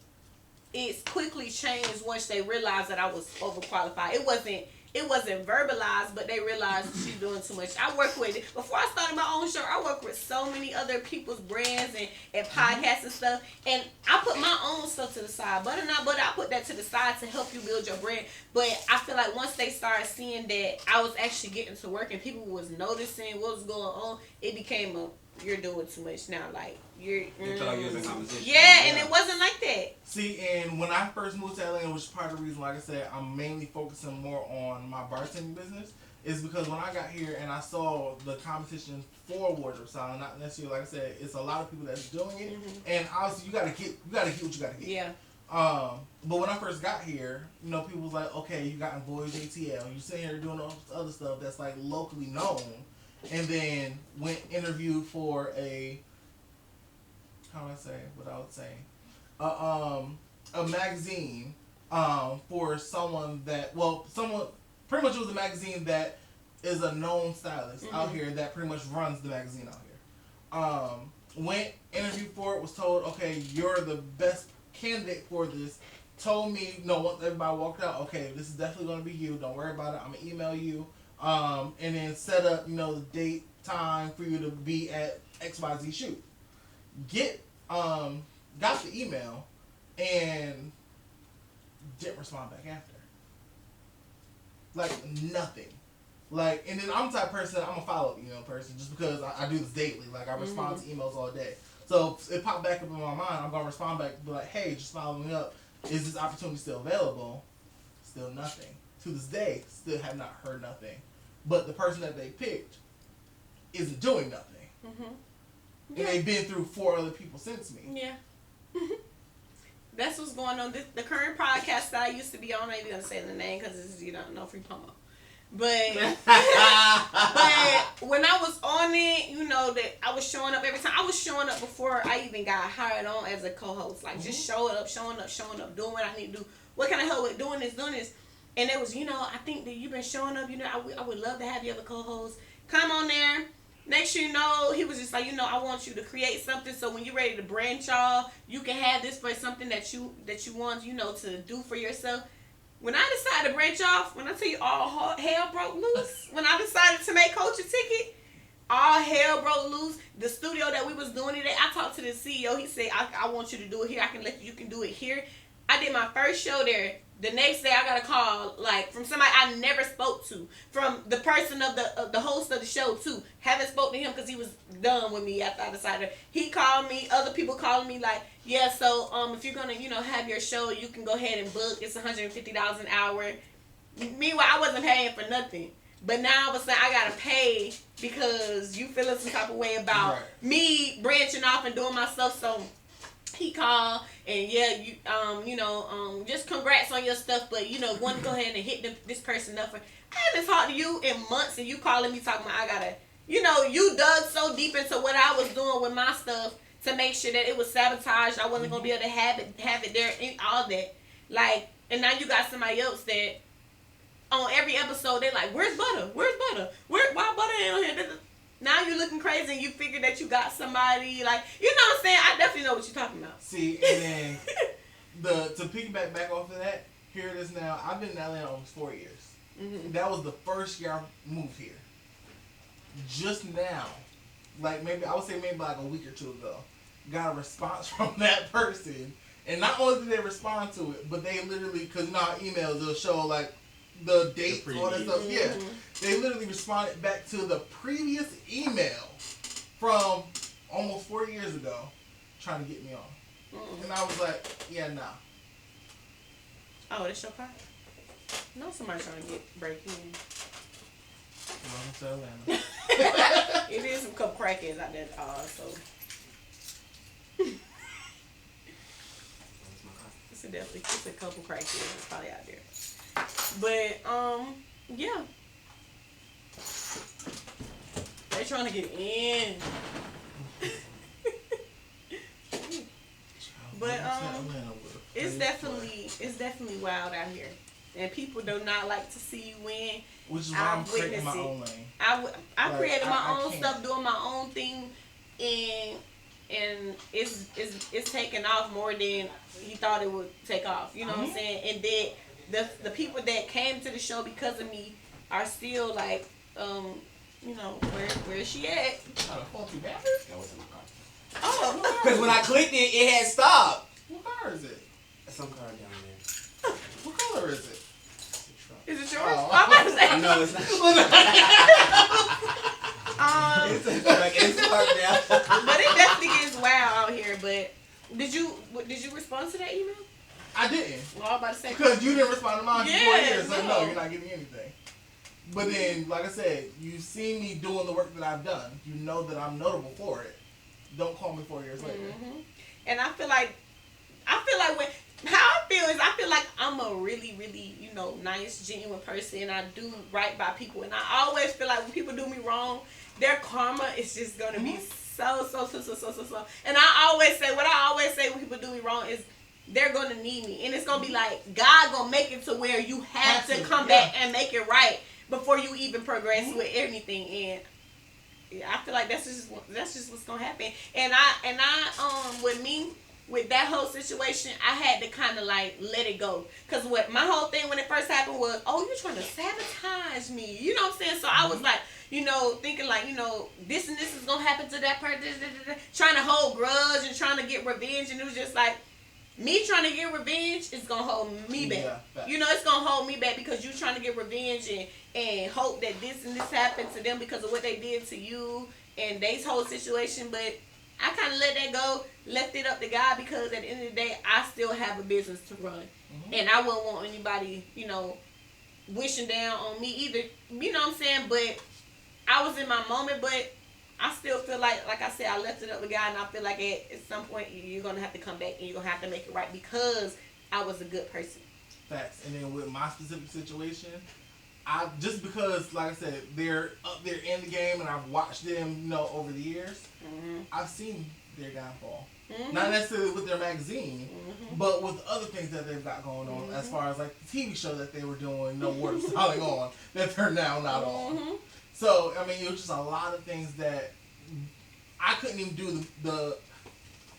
it's quickly changed once they realized that I was overqualified. It wasn't verbalized, but they realized she's doing too much. I work with, before I started my own show, I work with so many other people's brands and podcasts and stuff. And I put my own stuff to the side. Butter not butter, I put that to the side to help you build your brand. But I feel like once they started seeing that I was actually getting to work and people was noticing what was going on, it became you're doing too much now. Like, you feel like you was in competition. Yeah, and it wasn't like that. See, and when I first moved to Atlanta, which is part of the reason, like I said, I'm mainly focusing more on my bartending business, is because when I got here and I saw the competition for wardrobe styling, not necessarily, like I said, it's a lot of people that's doing it, and obviously you gotta get what you gotta get. Yeah. But when I first got here, people was like, okay, you got in Voyage ATL, you sitting here doing all this other stuff that's like locally known, and then went interviewed for a, how do I say what I would say, a magazine for someone pretty much it was a magazine that is a known stylist out here that pretty much runs the magazine out here. Went interviewed for it, was told, okay, you're the best candidate for this. Told me, no, once everybody walked out, okay, this is definitely going to be you, don't worry about it, I'm going to email you, and then set up, the date, time for you to be at XYZ shoot. Got the email and didn't respond back after. Like, nothing. Like, and then I'm the type of person, I'm a follow-up email person just because I do this daily. Like, I respond to emails all day. So it popped back up in my mind, I'm going to respond back and be like, hey, just following up. Is this opportunity still available? Still nothing. To this day, still have not heard nothing. But the person that they picked isn't doing nothing. And they've been through 4 other people since me. Yeah. That's what's going on. The current podcast that I used to be on, I'm not even going to say the name because it's, no free promo. But when I was on it, that I was showing up every time. I was showing up before I even got hired on as a co-host. Like, just showing up, doing what I need to do. What can I help with? Doing this. And it was, I think that you've been showing up. I would love to have you as a co-host. Come on there. Next you know, he was just like, I want you to create something so when you're ready to branch off, you can have this for something that you want, to do for yourself. When I decided to branch off, when I tell you all hell broke loose, when I decided to make Coach a Ticket, all hell broke loose. The studio that we was doing it at, I talked to the CEO. He said, I want you to do it here. You can do it here. I did my first show there. The next day, I got a call like from somebody I never spoke to, from the person of the host of the show too. Haven't spoke to him because he was done with me after I decided. He called me. Other people calling me like, yeah. So if you're gonna have your show, you can go ahead and book. It's $150 an hour. Meanwhile, I wasn't paying for nothing. But now all of a sudden I gotta pay because you feeling some type of way about me branching off and doing my stuff. So he called and just congrats on your stuff, but want to go ahead and hit this person up. I haven't talked to you in months, and you calling me talking about I gotta, you dug so deep into what I was doing with my stuff to make sure that it was sabotaged. I wasn't gonna be able to have it there and all that. Like, and now you got somebody else that on every episode they're like, "Where's Butter? Where's Butter? Why Butter ain't on here?" Now you're looking crazy and you figure that you got somebody like, you know what I'm saying? I definitely know what you're talking about. See, and then to piggyback back off of that, here it is now. I've been in Atlanta almost 4 years. Mm-hmm. That was the first year I moved here. Just now, like maybe like a week or two ago, got a response from that person, and not only did they respond to it, but they literally, because now emails will show like the date, all that stuff. Yeah, they literally responded back to the previous email from almost 4 years ago, trying to get me on. And I was like, yeah, nah. Oh, that's your car? No, somebody trying to break in. Welcome to Atlanta. It is some couple crackheads out there, so. It's a couple crackheads probably out there. But yeah, they trying to get in. But it's definitely wild out here, and people do not like to see you win. Which is why I'm creating my own lane. I created my own stuff, doing my own thing, and it's taking off more than he thought it would take off. You know what I'm saying? And then the people that came to the show because of me are still like, where is she at? That wasn't my car. Oh, because when I clicked it, it had stopped. What car is it? Some car down there. What color is it? is it yours? Oh. I'm about to say. No, it's not. It's a truck. It's parked down. But it definitely gets wild out here. But did you respond to that email? I didn't. Well, I was about to say because you didn't respond to mine for 4 years, so no, no, you're not getting anything. But then, like I said, you see me doing the work that I've done. You know that I'm notable for it. Don't call me 4 years later. Mm-hmm. And I feel like I feel like I'm a really, really, nice, genuine person, and I do right by people. And I always feel like when people do me wrong, their karma is just gonna be so. And I always say when people do me wrong is they're gonna need me, and it's gonna be like God gonna make it to where you have to come back and make it right before you even progress with anything. And I feel like that's just what's gonna happen. And I with that whole situation, I had to kind of like let it go. Because what my whole thing when it first happened was, oh, you're trying to sabotage me. You know what I'm saying? So I was like, thinking like, this and this is going to happen to that person. Trying to hold grudge and trying to get revenge. And it was just like, me trying to get revenge is going to hold me back. Yeah, it's going to hold me back because you trying to get revenge and hope that this and this happened to them because of what they did to you and their whole situation. But I kind of let that go, left it up to God because at the end of the day, I still have a business to run. And I wouldn't want anybody, wishing down on me either. You know what I'm saying? But I was in my moment, but I still feel like I said, I left it up to God, and I feel like at some point you're going to have to come back and you're going to have to make it right because I was a good person. Facts. And then with my specific situation, just because, like I said, they're up there in the game and I've watched them, over the years, I've seen their downfall. Not necessarily with their magazine, but with other things that they've got going on as far as like the TV show that they were doing, Word of Styling on, that they're now not on. So, I mean, it was just a lot of things that I couldn't even do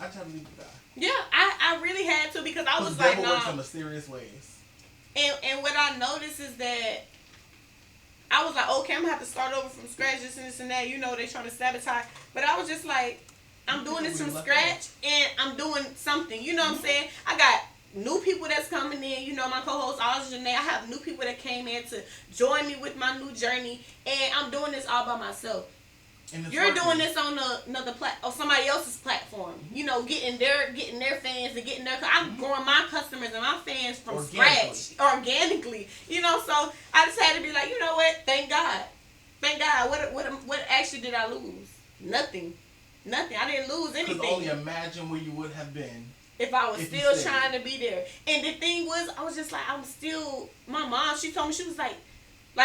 I tried to leave the guy. Yeah, I really had to because I was like, the devil works in mysterious ways. And what I noticed is that I was like, okay, I'm going to have to start over from scratch, this and that. They're trying to sabotage. But I was just like, I'm doing this from scratch, and I'm doing something. You know what I'm saying? I got new people that's coming in. You know, my co-host Oz Janae. I have new people that came in to join me with my new journey, and I'm doing this all by myself. You're doing this on another on somebody else's platform. You know, getting their fans and getting their. I'm growing my customers and my fans from scratch organically. You know, so I just had to be like, you know what? Thank God. What actually did I lose? Nothing. I didn't lose anything. Because only imagine where you would have been if I was still trying to be there. And the thing was, I was just like, I'm still. My mom, she told me, she was like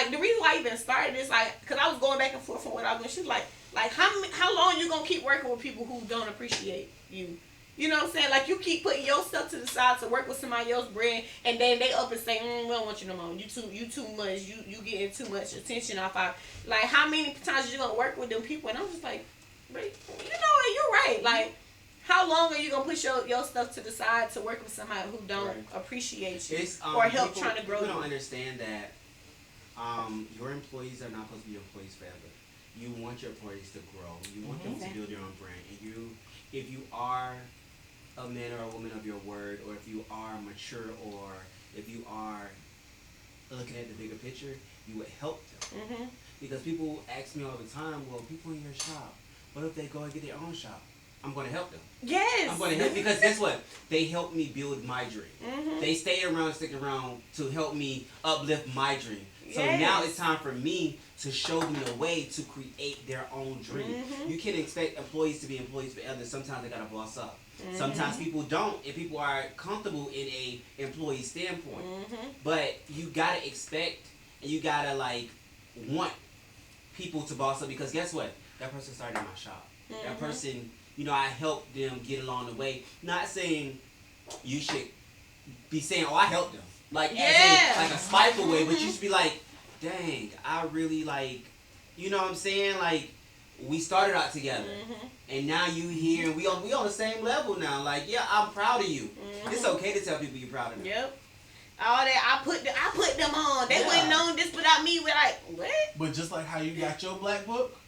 the reason why I even started this, like, because I was going back and forth from what I was doing. She was like how long you gonna keep working with people who don't appreciate you? You know what I'm saying? Like, you keep putting your stuff to the side to work with somebody else's brand, and then they up and say, we don't want you no more. You too much. You getting too much attention off our. Like, how many times you gonna work with them people? And I'm just like, you know what? You're right. Like, how long are you gonna push your stuff to the side to work with somebody who don't appreciate you or help trying to grow you? People don't understand that your employees are not supposed to be your employees forever. You want your employees to grow. You want them to build their own brand. And if you are a man or a woman of your word, or if you are mature, or if you are looking at the bigger picture, you would help them. Because people ask me all the time, well, people in your shop, what if they go and get their own shop? I'm going to help them. Yes. I'm going to help, because guess what? They helped me build my dream. They stay around, stick around to help me uplift my dream. So now it's time for me to show them the way to create their own dream. You can't expect employees to be employees forever. Sometimes they got to boss up. Sometimes people don't, and people are comfortable in a employee standpoint. But you got to expect, and you got to, like, want people to boss up, because guess what? That person started in my shop. That person, you know, I helped them get along the way. Not saying you should be saying, oh, I helped them. Like, as in, like a spiteful way, but you should be like, dang, I really, like, you know what I'm saying? Like, we started out together, and now you here, and we on the same level now. Like, yeah, I'm proud of you. It's okay to tell people you're proud of them. Yep. All that, I put them on. They wouldn't know this without me. We're like, what? But just like how you got your black book,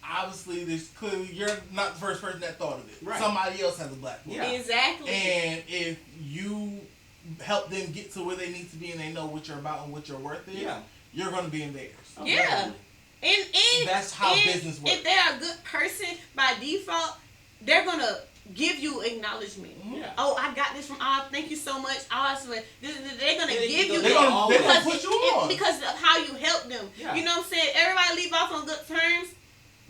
obviously, there's clearly you're not the first person that thought of it. Right. Somebody else has a black book. Yeah. Exactly. And if you help them get to where they need to be, and they know what you're about and what your worth is, you're going to be in theirs. Yeah. And that's how business works. If they're a good person by default, they're going to give you acknowledgement. Oh, I got this from Oz. Thank you so much, Oz. They're going to give you that. They're going to put you on. Because of how you help them. Yeah. You know what I'm saying? Everybody leave off on good terms.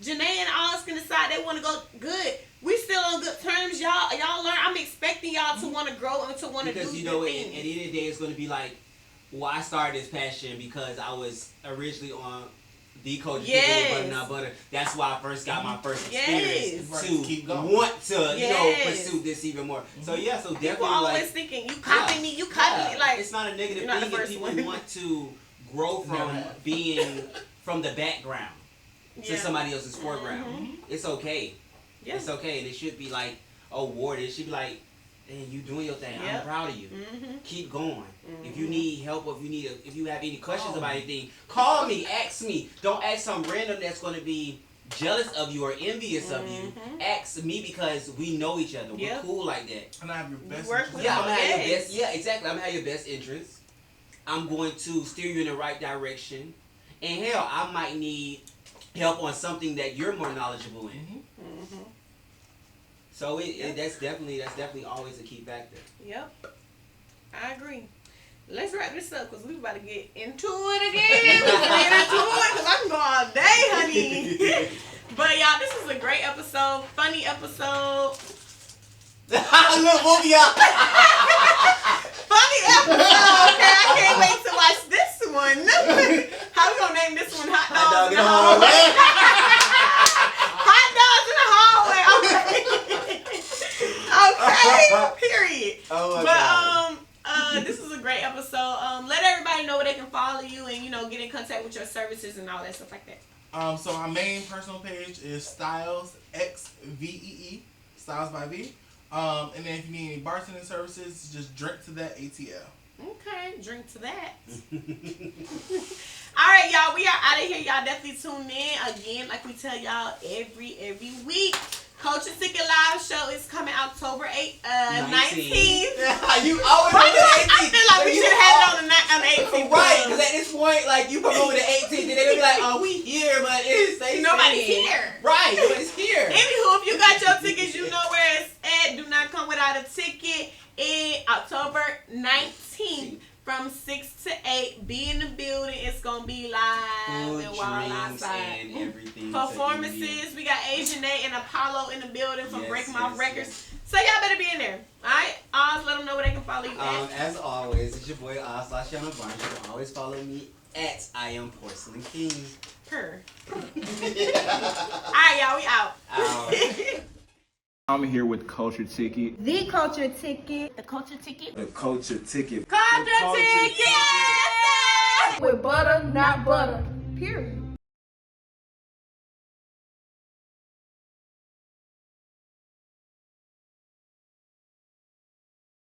Janae and Oz can decide they want to go good. We still on good terms, y'all. Y'all learn. I'm expecting y'all to want to grow and to want to do because, you know, at the end of the day, it's going to be like, well, I started this passion because I was originally on the coach Butter Not Butter. That's why I first got my first experience to want to, you know, pursue this even more. So, so definitely, people always thinking, you copy me, you copy me. Like, it's not a negative thing if people want to grow from being from the background to somebody else's foreground. It's okay. Yeah. It's okay, and it should be like awarded. It should be like, "Man, you doing your thing. I'm proud of you. Keep going. If you need help, or if you have any questions about anything, call me. Ask me. Don't ask some random that's going to be jealous of you or envious of you. Ask me, because we know each other. We're cool like that. And I have your best. I'm gonna have your best. Yeah, exactly. I'm gonna have your best interests. I'm going to steer you in the right direction. And hell, I might need help on something that you're more knowledgeable in. So that's definitely always a key factor. Yep, I agree. Let's wrap this up, because we're about to get into it again. Because I can go all day, honey. But y'all, this is a great episode, funny episode. Look, movie up. Funny episode. Okay, I can't wait to watch this one. How we gonna name this one? Hot Dogs in the Hallway. Hot Dogs in the Hallway. Okay. Period. Oh my God. This is a great episode. Let everybody know where they can follow you and, you know, get in contact with your services and all that stuff like that. So my main personal page is StylexVee, Styles by V. And then if you need any bartending services, just drink to that ATL. Okay, drink to that. All right, y'all, we are out of here. Y'all definitely tune in again, like we tell y'all every week. Culture Ticket Live show is coming October 19th. You always Why on do the I 18th. feel like we should have had it on the 18th? Right, because at this point, like, you promote the 18th, and they're gonna be like, oh, we here, but it's Nobody's here. Right, nobody's here. Anywho, if you got your tickets, you know where it's at. Do not come without a ticket. October 19th from 6 to 8. Be in the building. It's gonna be live Food, and wild drinks, outside. and everything. Performances. We got Asian Nate and Apollo in the building from Yes, Breaking Mouth yes, Records. yes. So y'all better be in there. Alright? Oz, let them know where they can follow you at. As always, it's your boy Oz/Yana Barnes. You can always follow me at I Am Porcelain King. Alright, y'all, we out. I'm here with Culture Ticket. The culture ticket. The Culture Ticket. The Culture Ticket. Culture Ticket! With butter, not butter. Period.